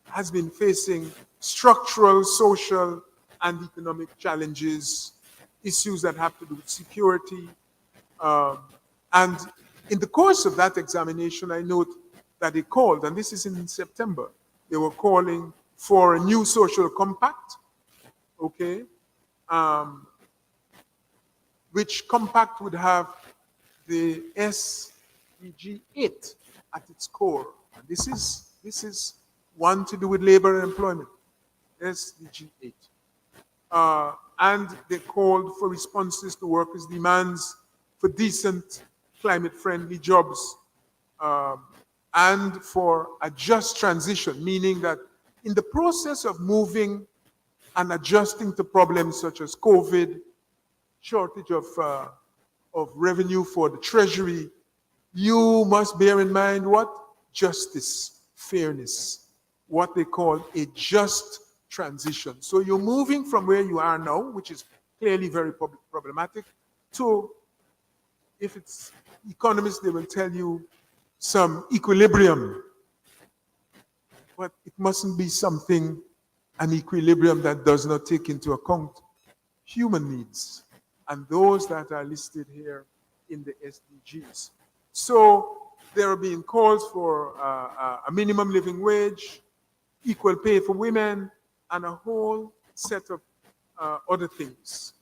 has been facing structural, social, and economic challenges, issues that have to do with security. And in the course of that examination, I note that they called, and this is in September, they were calling for a new social compact, okay? Which compact would have the SDG 8 at its core. And this is one to do with labor and employment, SDG 8. And they called for responses to workers' demands for decent, climate-friendly jobs, and for a just transition, meaning that in the process of moving and adjusting to problems such as COVID, shortage of revenue for the treasury, you must bear in mind what? Justice, fairness, what they call a just transition. So you're moving from where you are now, which is clearly very problematic, to, if it's economists, they will tell you some equilibrium. But it mustn't be something, an equilibrium that does not take into account human needs, and those that are listed here in the SDGs. So there are being calls for a minimum living wage, equal pay for women, and a whole set of other things.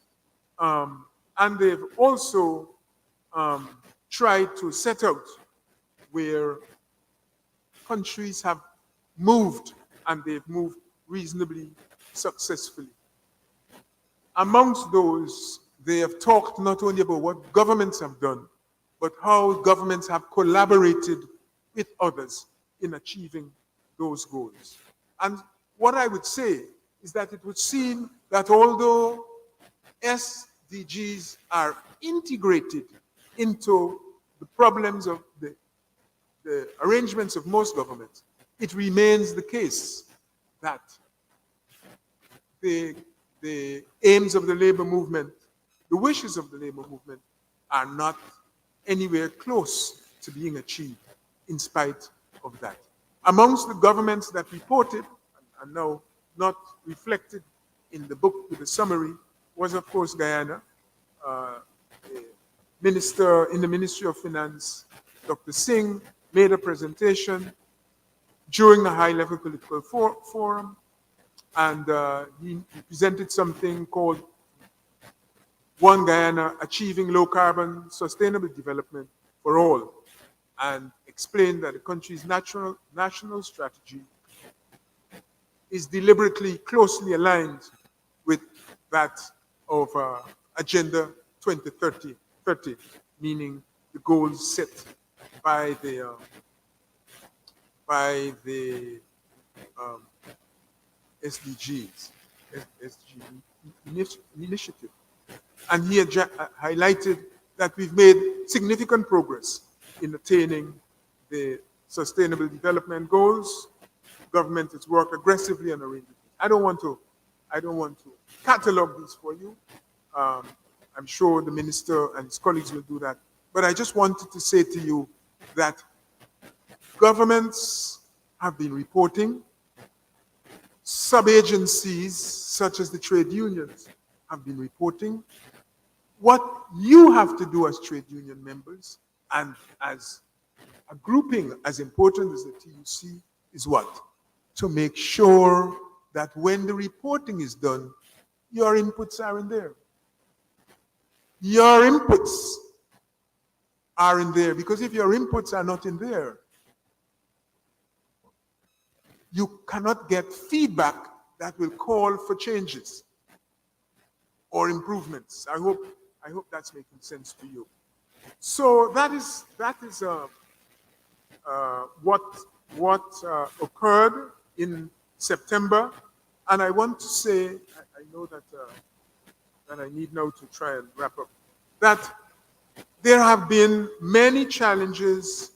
And they've also tried to set out where countries have moved, and they've moved reasonably successfully. Amongst those, they have talked not only about what governments have done, but how governments have collaborated with others in achieving those goals. And what I would say is that it would seem that although SDGs are integrated into the problems of the arrangements of most governments, it remains the case that the aims of the labor movement, the wishes of the labor movement, are not anywhere close to being achieved in spite of that. Amongst the governments that reported, and now not reflected in the book with the summary, was of course Guyana. The minister in the Ministry of Finance, Dr. Singh, made a presentation during a high-level political forum, and he presented something called One Guyana, Achieving Low-Carbon Sustainable Development for All, and explained that the country's national strategy is deliberately closely aligned with that of Agenda 2030, meaning the goals set by the SDGs, SDG initiative. And he highlighted that we've made significant progress in attaining the Sustainable Development Goals. Government has worked aggressively on arranging. I don't want to I don't want to catalog these for you. Um, I'm sure the minister and his colleagues will do that. But I just wanted to say to you that governments have been reporting, sub-agencies such as the trade unions have been reporting. What you have to do as trade union members and as a grouping as important as the TUC is what? To make sure that when the reporting is done, your inputs are in there. Your inputs are in there, because if your inputs are not in there, you cannot get feedback that will call for changes or improvements. I hope that's making sense to you. So that is what occurred in September, and I want to say, I know that that I need now to try and wrap up, that there have been many challenges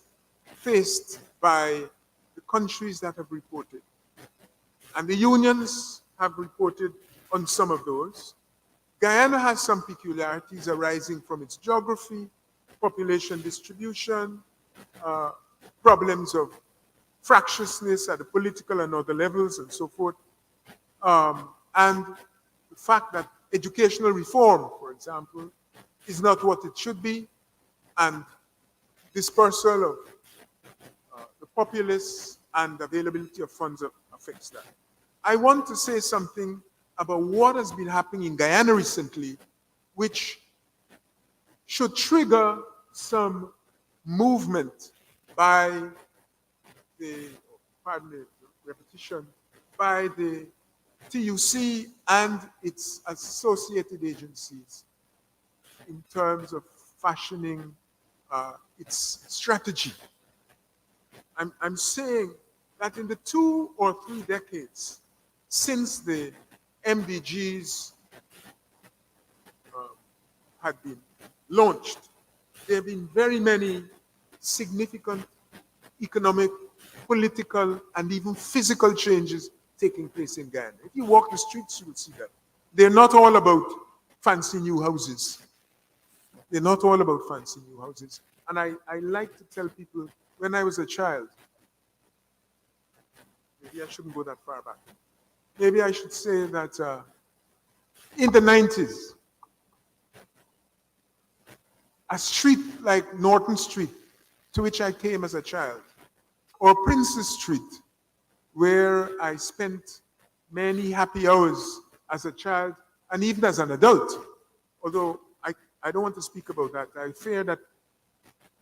faced by the countries that have reported, and the unions have reported on some of those. Guyana has some peculiarities arising from its geography, population distribution, problems of fractiousness at the political and other levels and so forth, and the fact that educational reform, for example, is not what it should be, and dispersal of the populace and availability of funds affects that. I want to say something about what has been happening in Guyana recently, which should trigger some movement by the, pardon the repetition, by the TUC and its associated agencies in terms of fashioning its strategy. I'm saying that in the 2 or 3 decades since the MDGs had been launched, there have been very many significant economic, political, and even physical changes taking place in Guyana. If you walk the streets, you will see that. They're not all about fancy new houses. They're not all about fancy new houses. And I like to tell people, when I was a child, maybe I shouldn't go that far back. Maybe I should say that in the 90s, a street like Norton Street, to which I came as a child, or Princess Street, where I spent many happy hours as a child and even as an adult. Although I don't want to speak about that. I fear that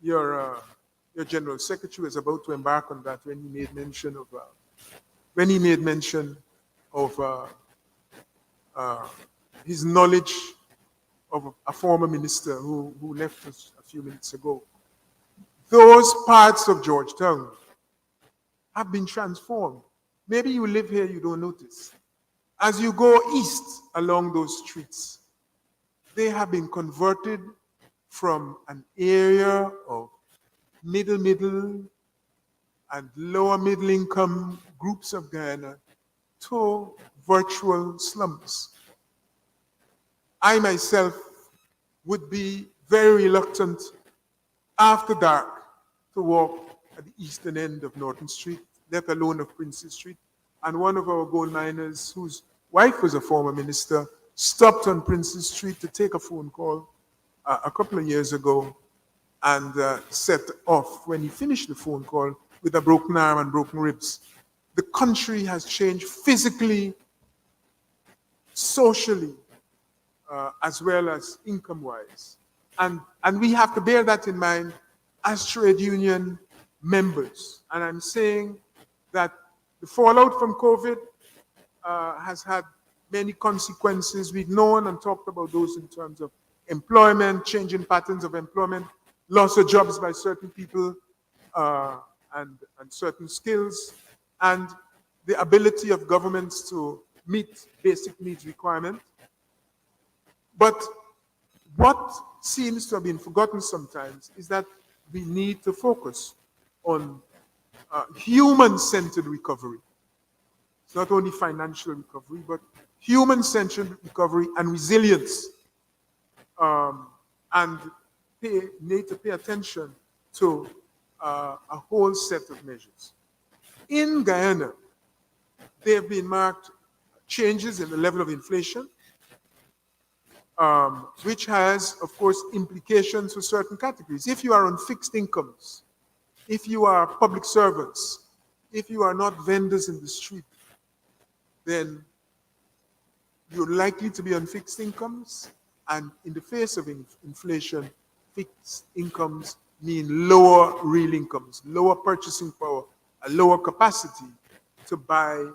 your General Secretary is about to embark on that when he made mention of his knowledge of a former minister who left us a few minutes ago. Those parts of Georgetown have been transformed. Maybe you live here, you don't notice. As you go east along those streets, they have been converted from an area of middle, and lower middle income groups of Guyana to virtual slums. I myself would be very reluctant after dark to walk at the eastern end of Norton Street, let alone of Princess Street. And one of our gold miners, whose wife was a former minister, stopped on Princess Street to take a phone call a couple of years ago, and set off, when he finished the phone call, with a broken arm and broken ribs. The country has changed physically, socially, as well as income-wise. And we have to bear that in mind as trade union members. And I'm saying that the fallout from COVID has had many consequences. We've known and talked about those in terms of employment, changing patterns of employment, loss of jobs by certain people, and certain skills, and the ability of governments to meet basic needs requirements. But what seems to have been forgotten sometimes is that we need to focus on human-centered recovery. It's not only financial recovery, but human-centered recovery and resilience, and need to pay attention to a whole set of measures. In Guyana, there have been marked changes in the level of inflation, which has, of course, implications for certain categories. If you are on fixed incomes, if you are public servants, if you are not vendors in the street, then you're likely to be on fixed incomes, and in the face of inflation, fixed incomes mean lower real incomes, lower purchasing power, a lower capacity to buy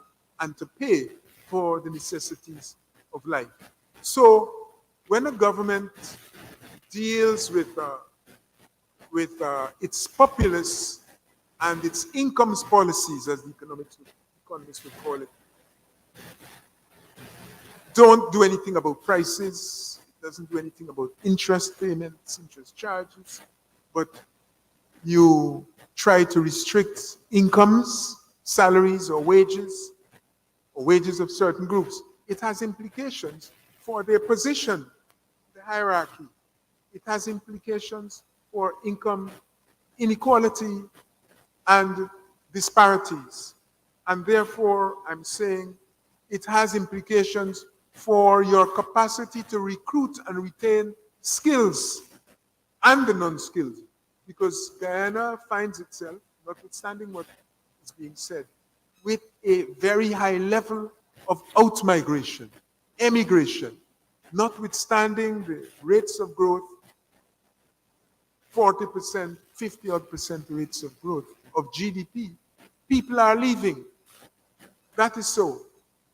and to pay for the necessities of life. So when a government deals with its populace and its incomes policies, as the economists would call it, don't do anything about prices, it doesn't do anything about interest payments, interest charges, but you try to restrict incomes, salaries, or wages of certain groups. It has implications for their position, the hierarchy. It has implications for income inequality and disparities. And therefore, I'm saying it has implications for your capacity to recruit and retain skills and the non-skilled, because Guyana finds itself, notwithstanding what is being said, with a very high level of out-migration, emigration, notwithstanding the rates of growth, 40%, 50-odd% rates of growth of GDP. People are leaving. That is so.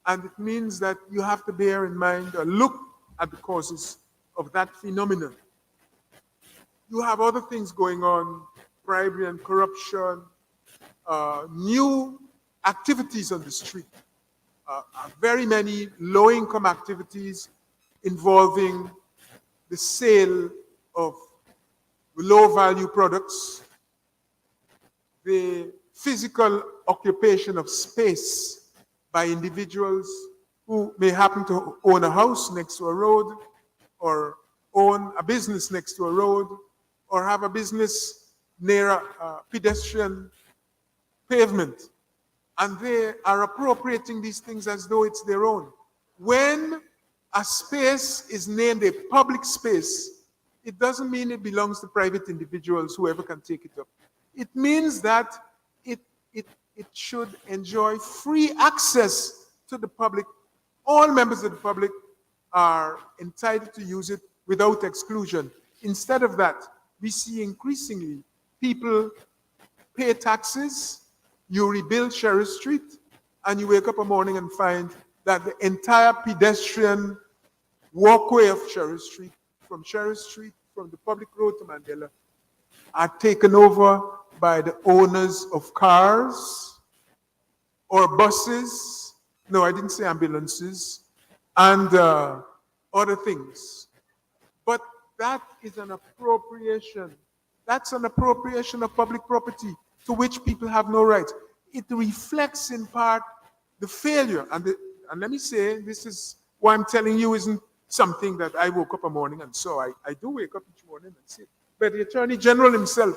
And it means that you have to bear in mind or look at the causes of that phenomenon. You have other things going on, bribery and corruption, new activities on the street, very many low-income activities involving the sale of low-value products, the physical occupation of space by individuals who may happen to own a house next to a road, or own a business next to a road, or have a business near a pedestrian pavement. And they are appropriating these things as though it's their own. When a space is named a public space, it doesn't mean it belongs to private individuals, whoever can take it up. It means that it should enjoy free access to the public. All members of the public are entitled to use it without exclusion. Instead of that, we see increasingly people pay taxes, you rebuild Sherry Street, and you wake up a morning and find that the entire pedestrian walkway of Sherry Street, from the public road to Mandela, are taken over by the owners of cars or buses. No, I didn't say ambulances, and other things. But that is an appropriation. That's an appropriation of public property to which people have no right. It reflects in part the failure. And let me say, this is what I'm telling you isn't something that I woke up a morning and saw. I do wake up each morning and see it. But the Attorney General himself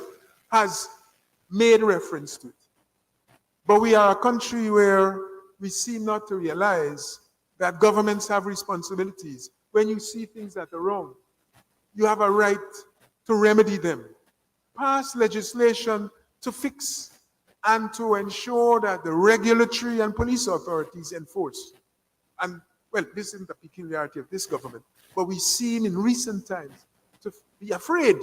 has made reference to it. But we are a country where we seem not to realize that governments have responsibilities. When you see things that are wrong, you have a right to remedy them. Pass legislation to fix and to ensure that the regulatory and police authorities enforce. And, well, this isn't a peculiarity of this government, but we seem in recent times to be afraid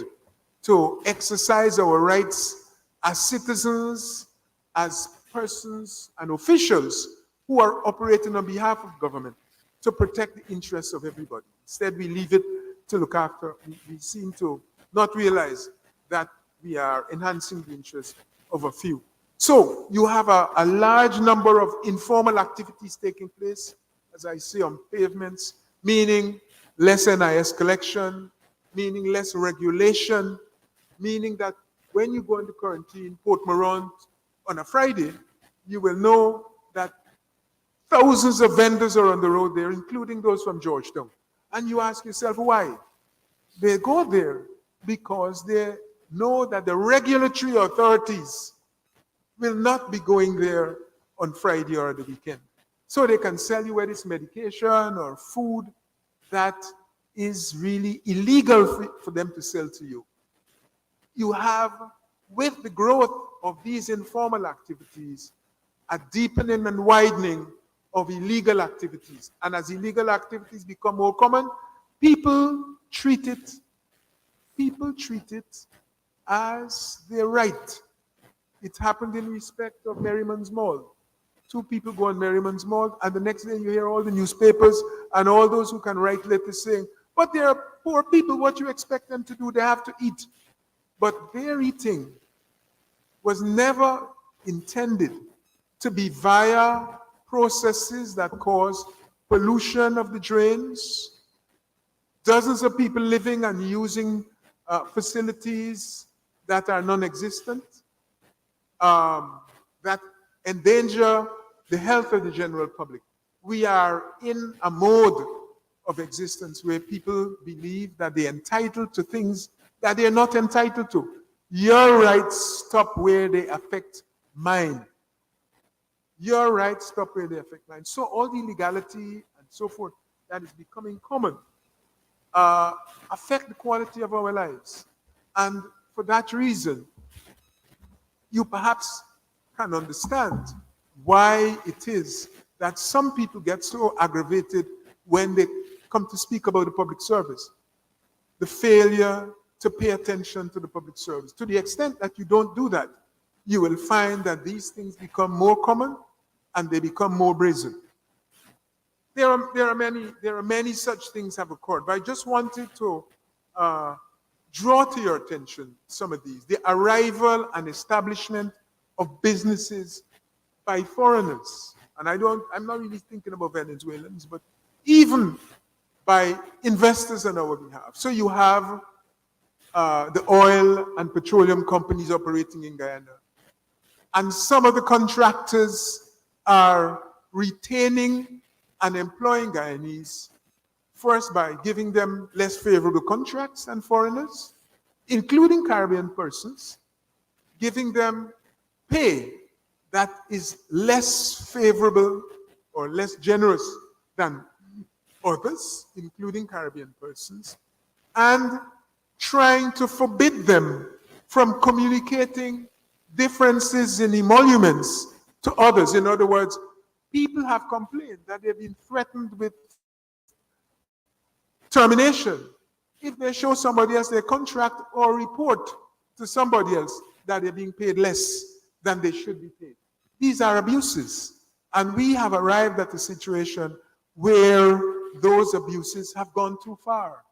to exercise our rights as citizens, as persons and officials who are operating on behalf of government to protect the interests of everybody. Instead, we leave it to look after. We seem to not realize that we are enhancing the interests of a few. So you have a large number of informal activities taking place, as I say, on pavements, meaning less NIS collection, meaning less regulation, meaning that when you go into quarantine, Port Morant, on a Friday, you will know that Thousands of vendors are on the road there, including those from Georgetown. And you ask yourself why? They go there because they know that the regulatory authorities will not be going there on Friday or the weekend. So they can sell you whether it's medication or food that is really illegal for them to sell to you. You have, with the growth of these informal activities, a deepening and widening of illegal activities. And as illegal activities become more common, people treat it as their right. It happened in respect of Merriman's Mall. Two people go on Merriman's Mall, and the next day you hear all the newspapers and all those who can write letters saying, but they are poor people, what you expect them to do? They have to eat. But their eating was never intended to be via processes that cause pollution of the drains, dozens of people living and using facilities that are non-existent, that endanger the health of the general public. We are in a mode of existence where people believe that they're entitled to things that they're not entitled to. Your rights stop where they affect mine. Your rights stop where they affect mine. So all the illegality and so forth that is becoming common affect the quality of our lives. And for that reason, you perhaps can understand why it is that some people get so aggravated when they come to speak about the public service. The failure to pay attention to the public service. To the extent that you don't do that, you will find that these things become more common and they become more brazen. There are many such things have occurred, but I just wanted to draw to your attention some of these. The arrival and establishment of businesses by foreigners. And I'm not really thinking about Venezuelans, but even by investors on our behalf. So you have the oil and petroleum companies operating in Guyana. And some of the contractors are retaining and employing Guyanese, first by giving them less favorable contracts than foreigners, including Caribbean persons, giving them pay that is less favorable or less generous than others, including Caribbean persons, and trying to forbid them from communicating differences in emoluments to others. In other words, people have complained that they've been threatened with termination if they show somebody else their contract or report to somebody else that they're being paid less than they should be paid. These are abuses, and we have arrived at a situation where those abuses have gone too far.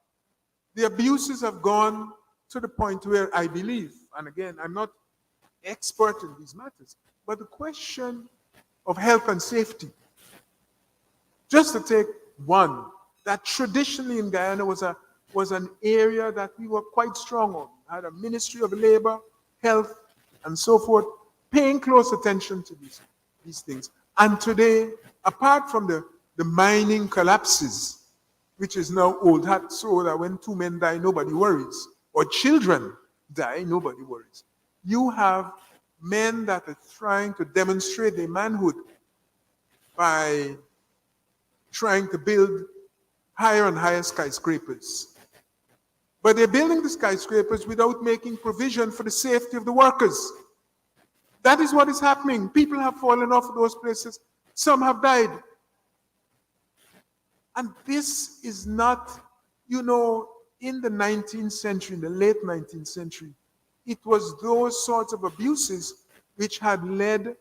The abuses have gone to the point where I believe, and again, I'm not expert in these matters, but the question of health and safety, just to take one, that traditionally in Guyana was an area that we were quite strong on. I had a Ministry of Labor, Health, and so forth, paying close attention to these things. And today, apart from the mining collapses, which is now old hat, so that when two men die, nobody worries, or children die, nobody worries. You have men that are trying to demonstrate their manhood by trying to build higher and higher skyscrapers. But they're building the skyscrapers without making provision for the safety of the workers. That is what is happening. People have fallen off of those places. Some have died. And this is not, in the 19th century, in the late 19th century, it was those sorts of abuses which had led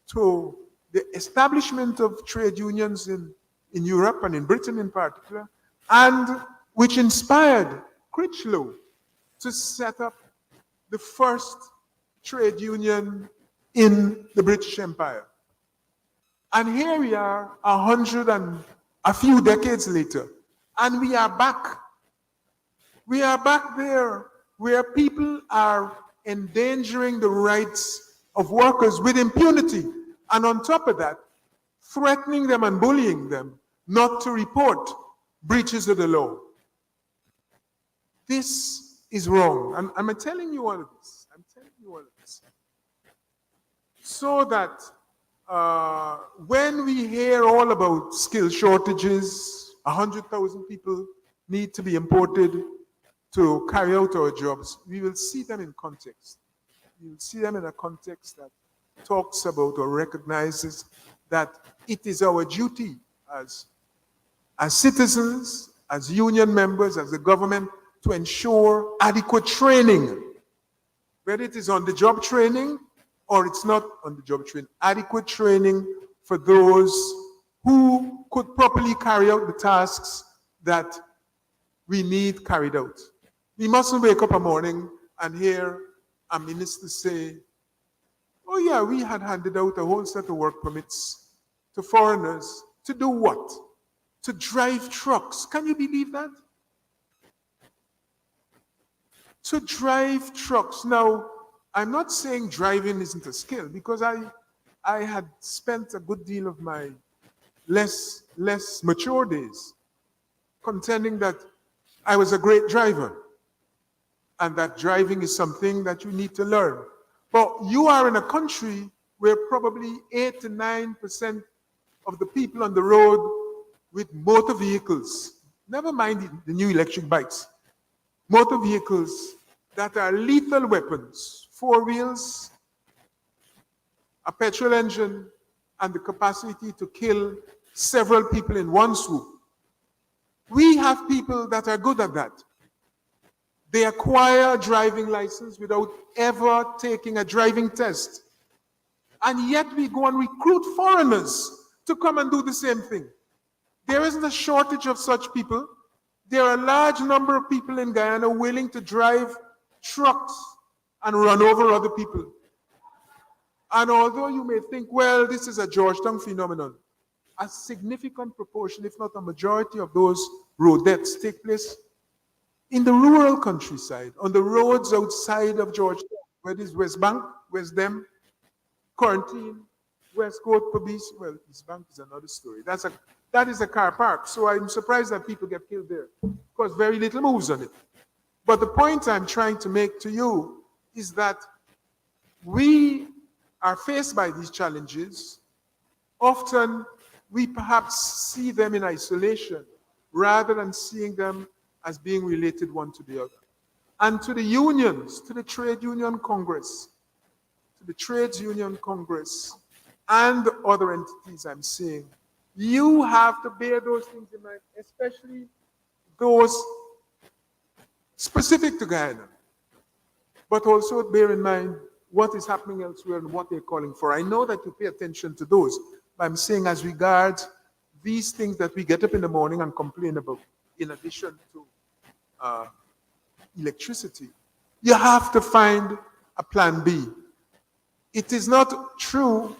to the establishment of trade unions in Europe and in Britain in particular, and which inspired Critchlow to set up the first trade union in the British Empire. And here we are 100 and a few decades later, and we are back. We are back there where people are endangering the rights of workers with impunity. And on top of that, threatening them and bullying them not to report breaches of the law. This is wrong. And I'm telling you all of this. I'm telling you all of this. So that when we hear all about skill shortages, 100,000 people need to be imported to carry out our jobs, we will see them in context. We will see them in a context that talks about or recognizes that it is our duty as citizens, as union members, as the government, to ensure adequate training, whether it is on-the-job training or it's not on-the-job training, adequate training for those who could properly carry out the tasks that we need carried out. We mustn't wake up a morning and hear a minister say, oh yeah, we had handed out a whole set of work permits to foreigners to do what? To drive trucks. Can you believe that? To drive trucks. Now, I'm not saying driving isn't a skill, because I had spent a good deal of my less mature days contending that I was a great driver and that driving is something that you need to learn. But you are in a country where probably 8 to 9% of the people on the road with motor vehicles, never mind the new electric bikes, motor vehicles that are lethal weapons, 4 wheels, a petrol engine, and the capacity to kill several people in one swoop. We have people that are good at that. They acquire a driving license without ever taking a driving test. And yet we go and recruit foreigners to come and do the same thing. There isn't a shortage of such people. There are a large number of people in Guyana willing to drive trucks and run over other people. And although you may think, well, this is a Georgetown phenomenon, a significant proportion, if not a majority of those road deaths take place in the rural countryside, on the roads outside of Georgetown, whether it's West Bank, West Dem, Quarantine, West Coast, Pobis. Well, East Bank is another story. That is a car park. So I'm surprised that people get killed there, because very little moves on it. But the point I'm trying to make to you is that we are faced by these challenges. Often we perhaps see them in isolation rather than seeing them as being related one to the other. And to the unions, to the Trade Union Congress, and other entities I'm seeing, you have to bear those things in mind, especially those specific to Guyana, but also bear in mind what is happening elsewhere and what they're calling for. I know that you pay attention to those, but I'm saying as regards these things that we get up in the morning and complain about, in addition to electricity, you have to find a plan B. It is not true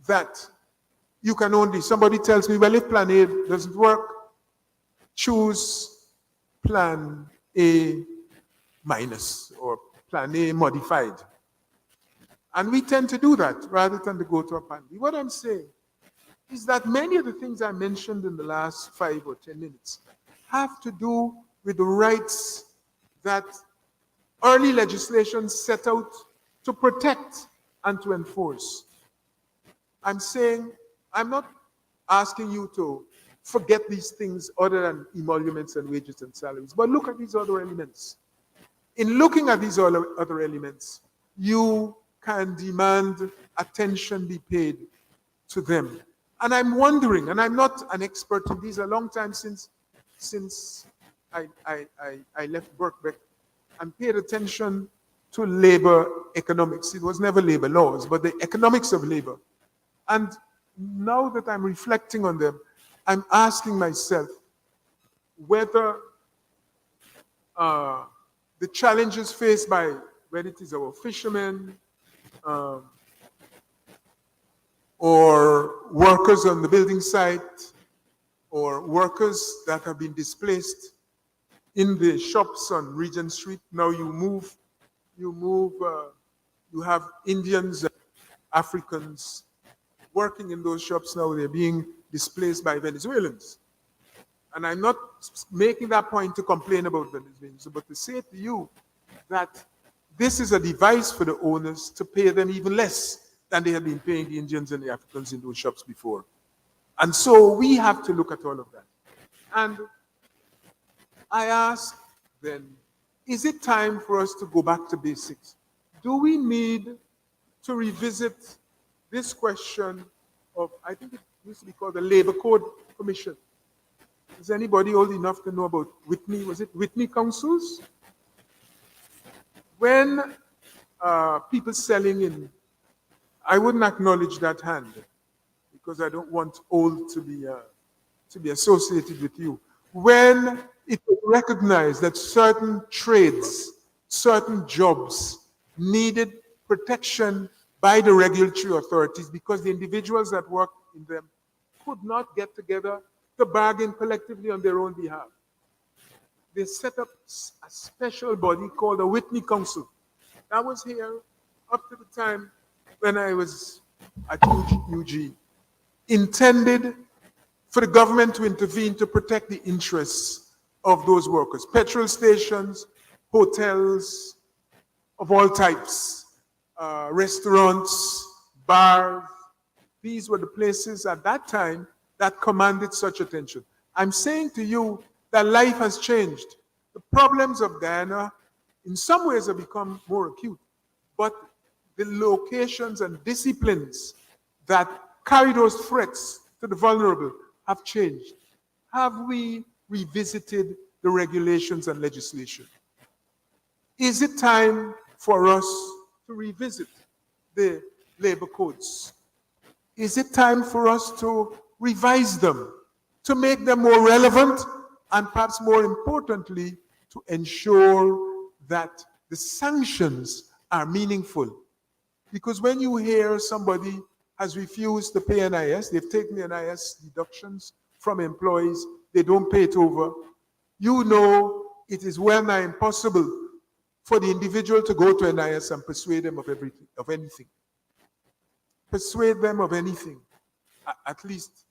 that you can only, somebody tells me, well, if plan A doesn't work, choose plan A minus or plan A modified. And we tend to do that rather than to go to a plan B. What I'm saying is that many of the things I mentioned in the last 5 or 10 minutes have to do with the rights that early legislation set out to protect and to enforce. I'm saying, I'm not asking you to forget these things other than emoluments and wages and salaries, but look at these other elements. In looking at these other elements, you can demand attention be paid to them. And I'm wondering, and I'm not an expert in these, a long time since I left Birkbeck and paid attention to labor economics. It was never labor laws, but the economics of labor. And now that I'm reflecting on them, I'm asking myself whether the challenges faced by, whether it is our fishermen or workers on the building site or workers that have been displaced in the shops on Regent Street. Now you have Indians, Africans, working in those shops now, they're being displaced by Venezuelans. And I'm not making that point to complain about Venezuelans, but to say to you that this is a device for the owners to pay them even less than they had been paying the Indians and the Africans in those shops before. And so we have to look at all of that. And I ask then, is it time for us to go back to basics? Do we need to revisit this question of, I think it used to be called the Labor Code Commission. Is anybody old enough to know about Whitney? Was it Whitney Councils? When people selling in, I wouldn't acknowledge that hand because I don't want old to be associated with you. When it was recognized that certain trades, certain jobs needed protection by the regulatory authorities because the individuals that worked in them could not get together to bargain collectively on their own behalf. They set up a special body called the Whitney Council. That was here up to the time when I was at UG, intended for the government to intervene to protect the interests of those workers. Petrol stations, hotels of all types, restaurants, bars. These were the places at that time that commanded such attention. I'm saying to you that life has changed. The problems of Guyana in some ways have become more acute, but the locations and disciplines that carry those threats to the vulnerable have changed. Have we revisited the regulations and legislation? Is it time for us to revisit the labor codes? Is it time for us to revise them, to make them more relevant, and perhaps more importantly, to ensure that the sanctions are meaningful? Because when you hear somebody has refused to pay NIS, they've taken the NIS deductions from employees, they don't pay it over, you know it is well nigh impossible for the individual to go to NIS and persuade them of anything. Persuade them of anything, at least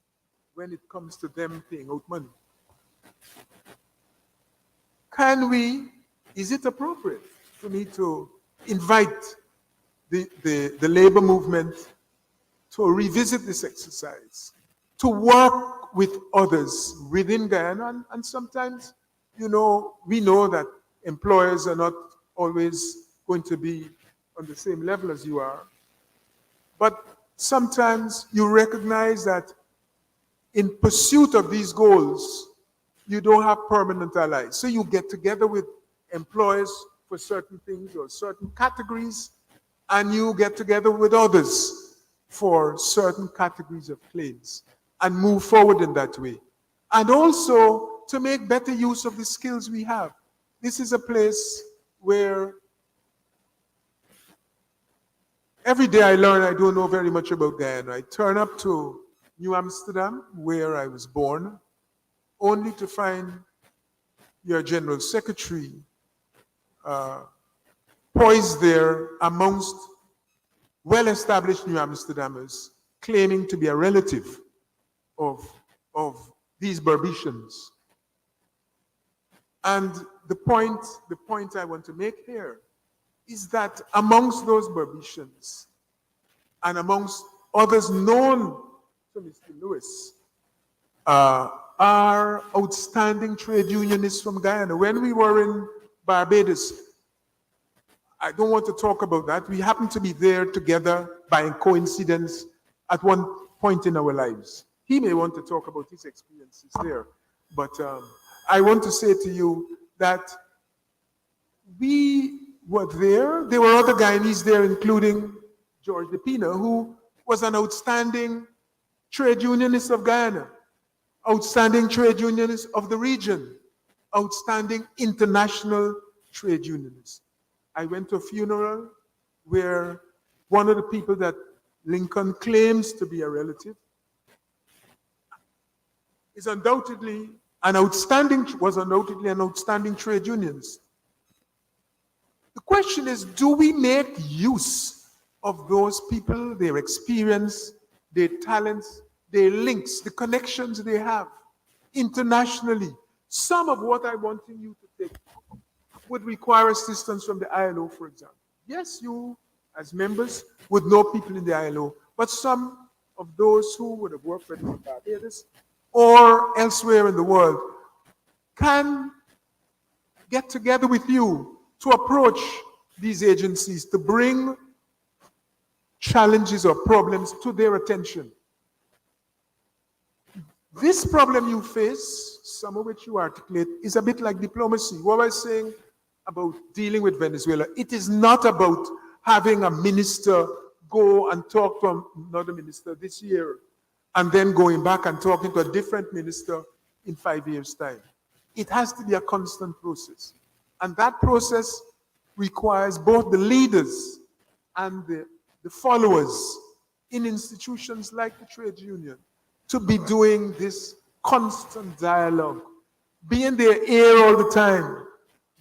when it comes to them paying out money. Is it appropriate for me to invite the labor movement to revisit this exercise, to work with others within Guyana? And sometimes, we know that employers are not always going to be on the same level as you are. But sometimes you recognize that in pursuit of these goals, you don't have permanent allies. So you get together with employers for certain things or certain categories, and you get together with others for certain categories of claims and move forward in that way. And also to make better use of the skills we have. This is a place where every day I learn I don't know very much about Guyana. I turn up to New Amsterdam, where I was born, only to find your General Secretary poised there amongst well-established New Amsterdammers, claiming to be a relative of these Berbetians. And the point I want to make here is that amongst those Berbetians and amongst others known to Mr. Lewis are outstanding trade unionists from Guyana. When we were in Barbados, I don't want to talk about that. We happened to be there together by coincidence at one point in our lives. He may want to talk about his experiences there, but I want to say to you that we were there. There were other Guyanese there, including George de Pina, who was an outstanding trade unionist of Guyana, outstanding trade unionist of the region, outstanding international trade unionist. I went to a funeral where one of the people that Lincoln claims to be a relative was undoubtedly an outstanding trade unionist. The question is, do we make use of those people, their experience, their talents, their links, the connections they have internationally. Some of what I'm wanting you to take would require assistance from the ILO, for example. Yes, you, as members, would know people in the ILO, but some of those who would have worked with Barbados or elsewhere in the world can get together with you to approach these agencies to bring challenges or problems to their attention. This problem you face, some of which you articulate, is a bit like diplomacy. What I was saying about dealing with Venezuela, it is not about having a minister go and talk to another minister this year and then going back and talking to a different minister in 5 years' time. It has to be a constant process. And that process requires both the leaders and the followers in institutions like the trade union to be doing this constant dialogue, be in their ear all the time,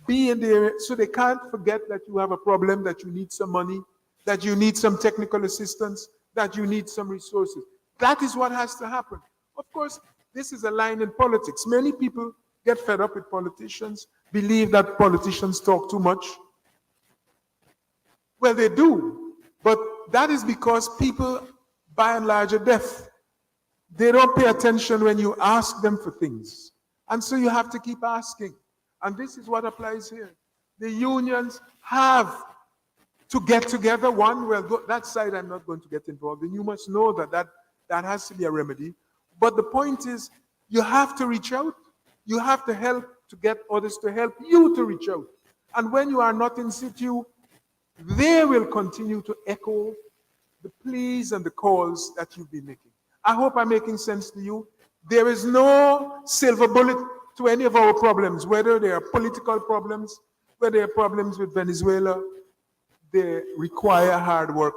be in their, so they can't forget that you have a problem, that you need some money, that you need some technical assistance, that you need some resources. That is what has to happen. Of course, this is a line in politics. Many people get fed up with politicians, believe that politicians talk too much. Well, they do, but that is because people, by and large, are deaf. They don't pay attention when you ask them for things. And so you have to keep asking. And this is what applies here. The unions have to get together. One, well, that side I'm not going to get involved in. You must know that has to be a remedy. But the point is, you have to reach out. You have to help to get others to help you to reach out. And when you are not in situ, they will continue to echo the pleas and the calls that you've been making. I hope I'm making sense to you. There is no silver bullet to any of our problems, whether they are political problems, whether they are problems with Venezuela. They require hard work.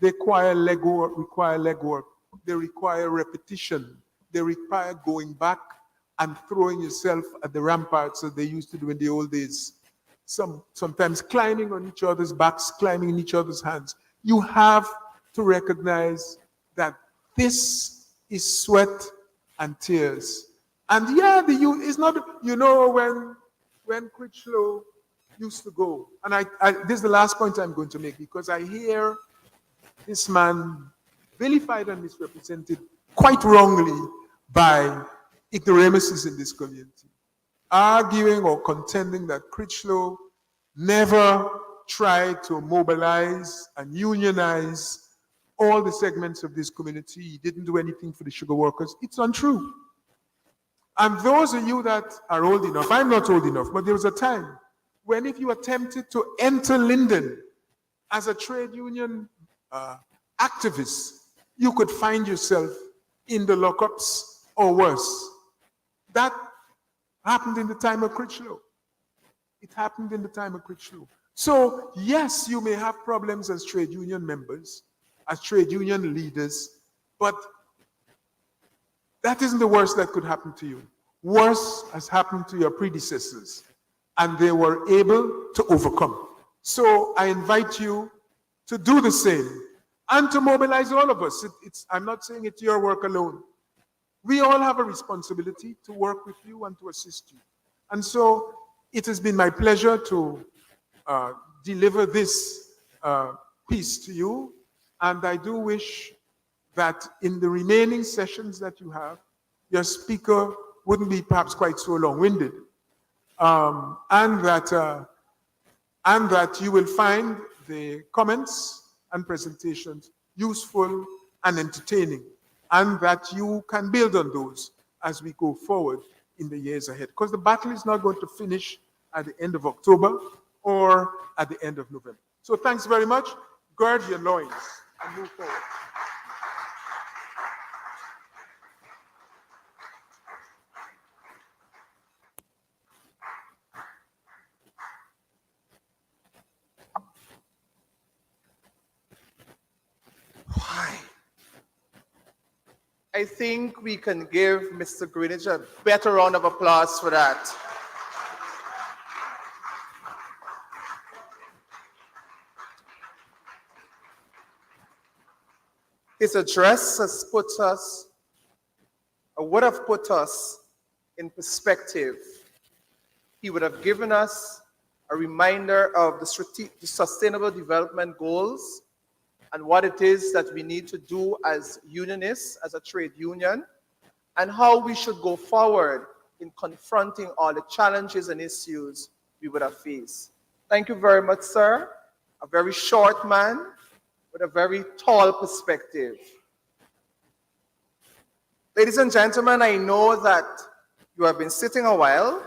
They require legwork. They require repetition. They require going back and throwing yourself at the ramparts as they used to do in the old days. Sometimes climbing on each other's backs, climbing in each other's hands. You have to recognize that this is sweat and tears. And yeah, the youth is not, you know, when Critchlow used to go, and this is the last point I'm going to make, because I hear this man vilified and misrepresented quite wrongly by ignoramuses in this community, arguing or contending that Critchlow never tried to mobilize and unionize all the segments of this community. He didn't do anything for the sugar workers. It's untrue. And those of you that are old enough, I'm not old enough, but there was a time when if you attempted to enter Linden as a trade union activist, you could find yourself in the lockups or worse. That happened in the time of Critchlow. It happened in the time of Critchlow. So yes, you may have problems as trade union members, as trade union leaders, but that isn't the worst that could happen to you. Worse has happened to your predecessors, and they were able to overcome. So I invite you to do the same and to mobilize all of us. I'm not saying it's your work alone. We all have a responsibility to work with you and to assist you. And so it has been my pleasure to deliver this piece to you. And I do wish that in the remaining sessions that you have, your speaker wouldn't be perhaps quite so long-winded, and that you will find the comments and presentations useful and entertaining, and that you can build on those as we go forward in the years ahead. Because the battle is not going to finish at the end of October or at the end of November. So thanks very much. Gird your loins and move forward. I think we can give Mr. Greenwich a better round of applause for that. His address has put us, or would have put us, in perspective. He would have given us a reminder of the Sustainable Development Goals and what it is that we need to do as unionists, as a trade union, and how we should go forward in confronting all the challenges and issues we would have faced. Thank you very much, sir. A very short man with a very tall perspective. Ladies and gentlemen, I know that you have been sitting a while,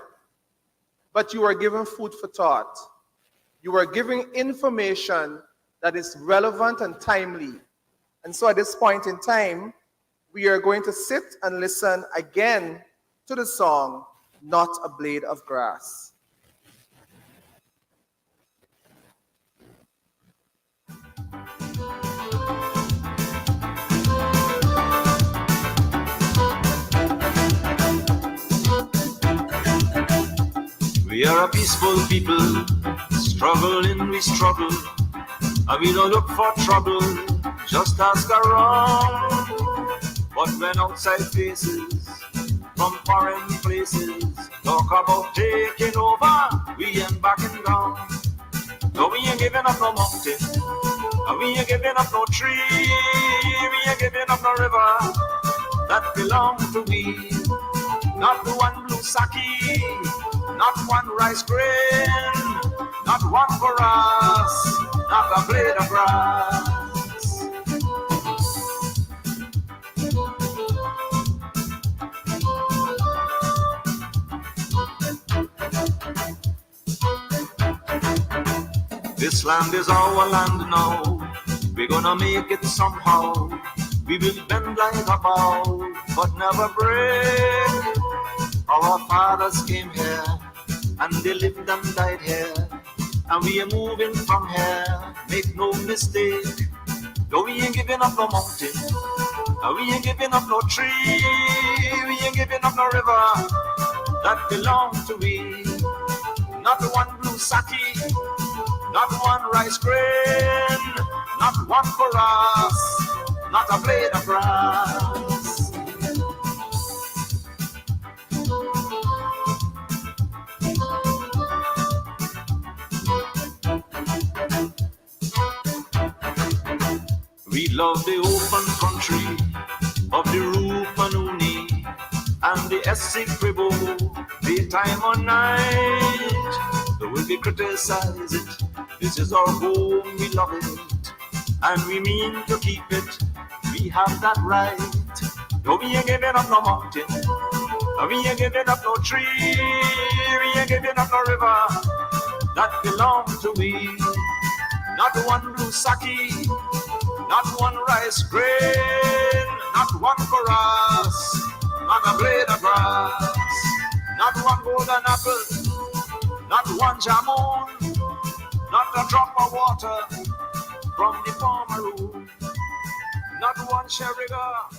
but you are given food for thought. You are giving information that is relevant and timely. And so at this point in time, we are going to sit and listen again to the song, Not a Blade of Grass. We are a peaceful people, struggling we struggle, and we don't look for trouble, just ask around. But when outside faces, from foreign places, talk about taking over, we ain't backing down. No, we ain't giving up no mountain, and we ain't giving up no tree, we ain't giving up no river, that belong to we. Not one blue sake, not one rice grain, not one for us, not a blade of grass. This land is our land now, we're gonna make it somehow. We will bend like a bow, but never break. Our fathers came here, and they lived and died here, and we are moving from here, make no mistake. No, we ain't giving up no mountain, and we ain't giving up no tree, we ain't giving up no river, that belong to we. Not one blue sake, not one rice grain, not one for us, not a blade of grass. We love the open country of the Rupanuni and the Essex Cribbo, daytime or night. Though we criticize it, this is our home, we love it, and we mean to keep it. We have that right. No, we ain't giving up no mountain, no, we ain't giving up no tree, we ain't giving up no river, that belong to we. Not one blue sake, not one rice grain, not one for us, not a blade of grass, not one golden apple, not one jamon, not a drop of water from the farmer room, not one sherriga,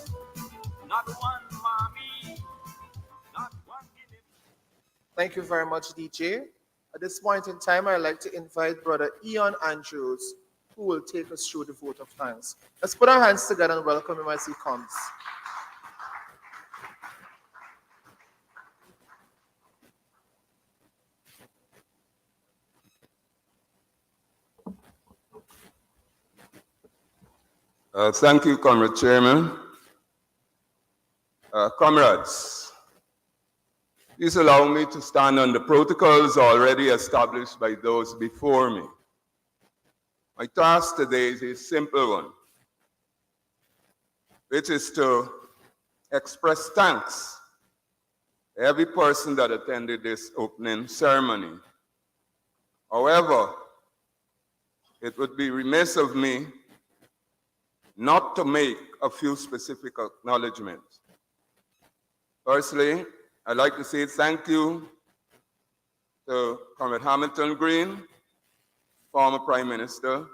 not one mommy, not one guinea. Thank you very much, DJ. At this point in time, I'd like to invite Brother Ian Andrews, who will take us through the vote of thanks. Let's put our hands together and welcome him as he comes. Thank you, Comrade Chairman. Comrades, please allow me to stand on the protocols already established by those before me. My task today is a simple one, which is to express thanks to every person that attended this opening ceremony. However, it would be remiss of me not to make a few specific acknowledgements. Firstly, I'd like to say thank you to Comrade Hamilton Green, former Prime Minister,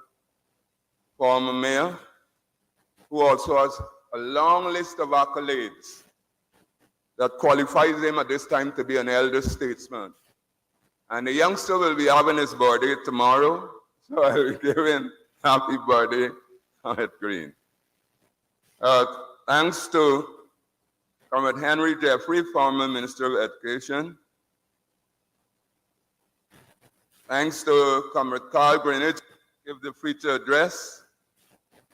former Mayor, who also has a long list of accolades that qualifies him at this time to be an elder statesman. And the youngster will be having his birthday tomorrow, so I will give him happy birthday, Comrade Green. Uh, Thanks to Comrade Henry Jeffrey, former Minister of Education. Thanks to Comrade Carl Greenwich, give the feature address.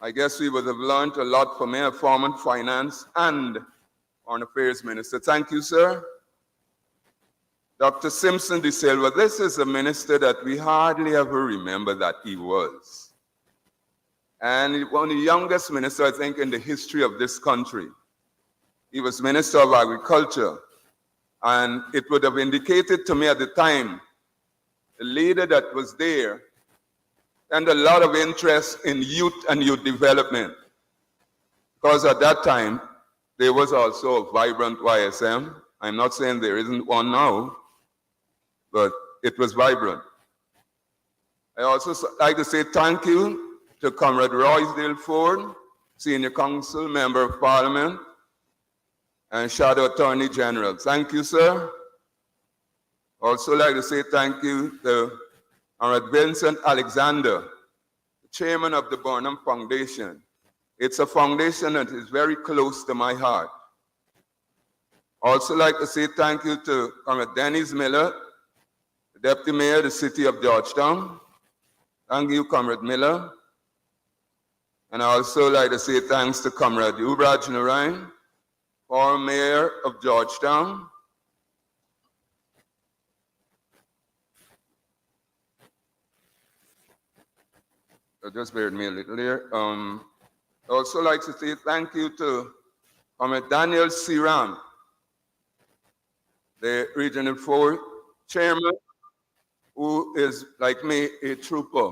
I guess we would have learned a lot from him, former Finance and Foreign Affairs Minister. Thank you, sir. Dr. Simpson de Silva, this is a minister that we hardly ever remember that he was. And one of the youngest ministers, I think, in the history of this country. He was Minister of Agriculture. And it would have indicated to me at the time, the leader that was there, and a lot of interest in youth and youth development. Because at that time, there was also a vibrant YSM. I'm not saying there isn't one now, but it was vibrant. I also like to say thank you to Comrade Roysdale Ford, Senior Council, Member of Parliament, and Shadow Attorney General. Thank you, sir. Also like to say thank you to Comrade Vincent Alexander, the Chairman of the Burnham Foundation. It's a foundation that is very close to my heart. Also like to say thank you to Comrade Dennis Miller, the Deputy Mayor of the City of Georgetown. Thank you, Comrade Miller. And I also like to say thanks to Comrade Ubraj Narain, former Mayor of Georgetown. Just bear with me a little here. I also like to say thank you to Comrade Daniel Siram, the Regional 4 Chairman, who is, like me, a trooper.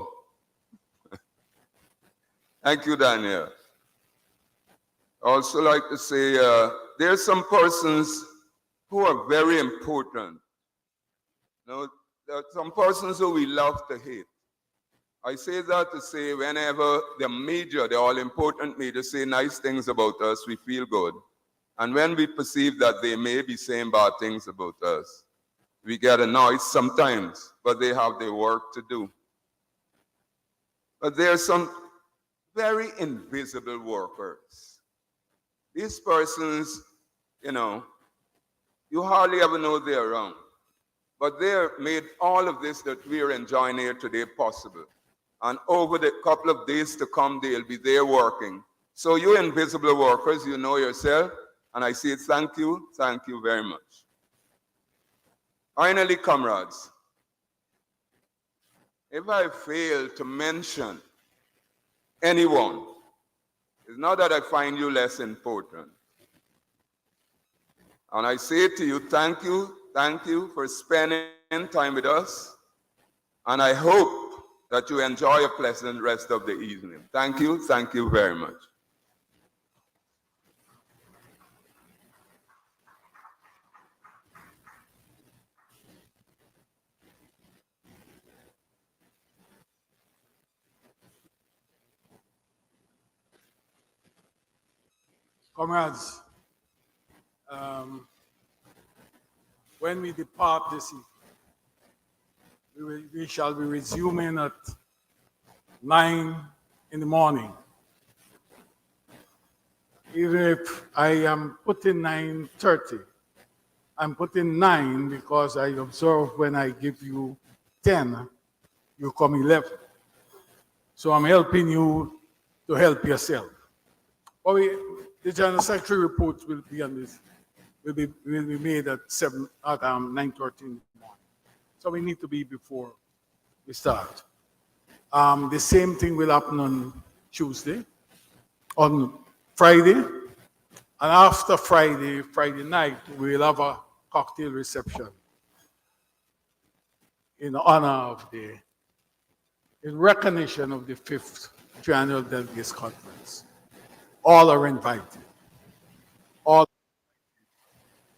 Thank you, Daniel. I also like to say there are some persons who are very important. You know, there are some persons who we love to hate. I say that to say whenever the media, the all-important media, say nice things about us, we feel good. And when we perceive that they may be saying bad things about us, we get annoyed sometimes, but they have their work to do. But there are some very invisible workers. These persons, you know, you hardly ever know they're around. But they made all of this that we are enjoying here today possible. And over the couple of days to come, they'll be there working. So you invisible workers, you know yourself, and I say thank you very much. Finally, comrades, if I fail to mention anyone, it's not that I find you less important. And I say to you, thank you for spending time with us. And I hope that you enjoy a pleasant rest of the evening. Thank you very much. Comrades, when we depart this evening, we shall be resuming at 9 in the morning. Even if I am putting 9:30, I'm putting 9 because I observe when I give you 10, you come 11. So I'm helping you to help yourself. But the General Secretary report will be on this, will be made at 9:30 in the morning. So we need to be before we start. The same thing will happen on Tuesday, on Friday, and after Friday night, we'll have a cocktail reception in honor of in recognition of the 5th Triennial Delegates Conference. All are invited.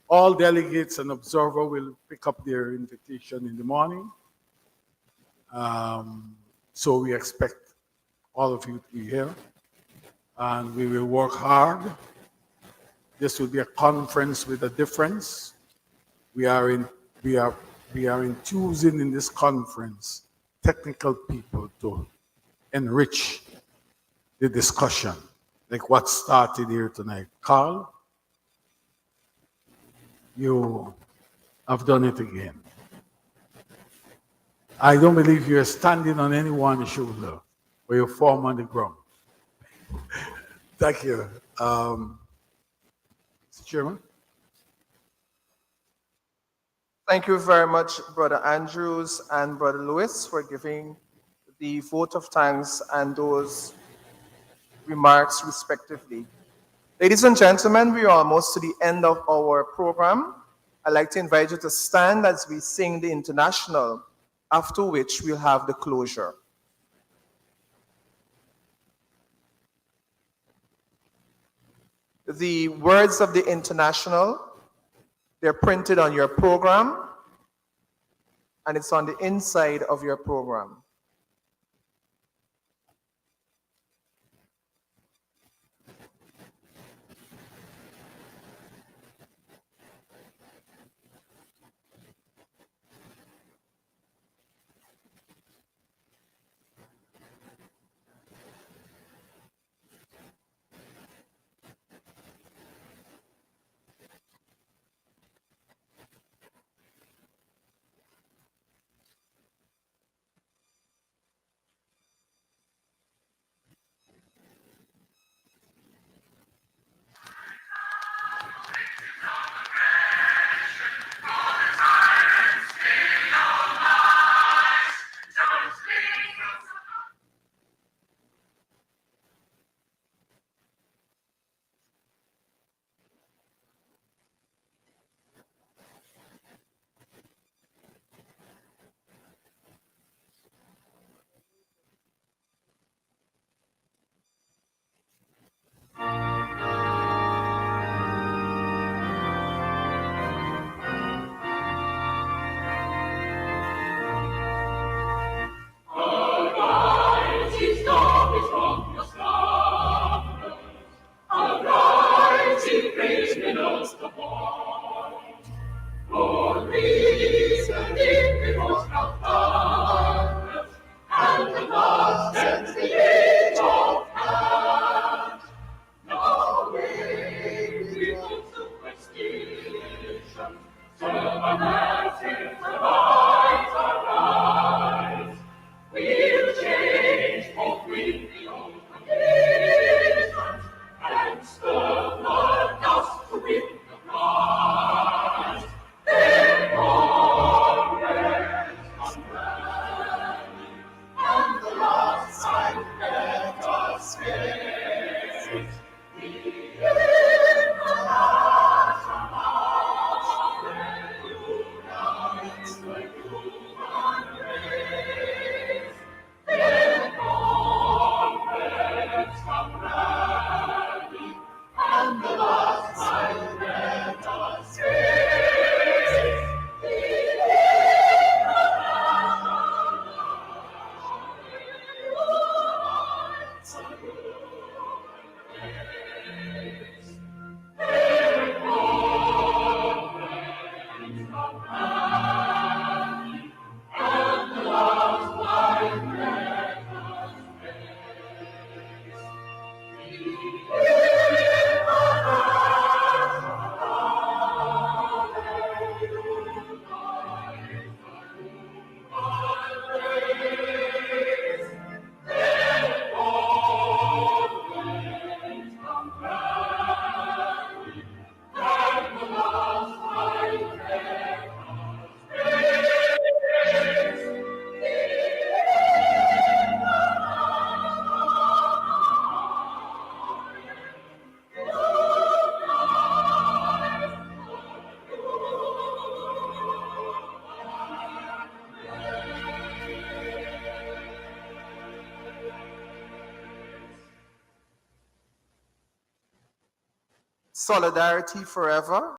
All delegates and observer will pick up their invitation in the morning. So we expect all of you to be here, and we will work hard. This will be a conference with a difference. We are choosing in this conference technical people to enrich the discussion. like what started here tonight. Carl, you have done it again. I don't believe you're standing on anyone's shoulder or you form on the ground. Thank you. Mr. Chairman? Thank you very much, Brother Andrews and Brother Lewis, for giving the vote of thanks and those remarks respectively. Ladies and gentlemen, we are almost to the end of our program. I'd like to invite you to stand as we sing the international, after which we'll have the closure. The words of the international, they're printed on your program, and it's on the inside of your program. Solidarity forever.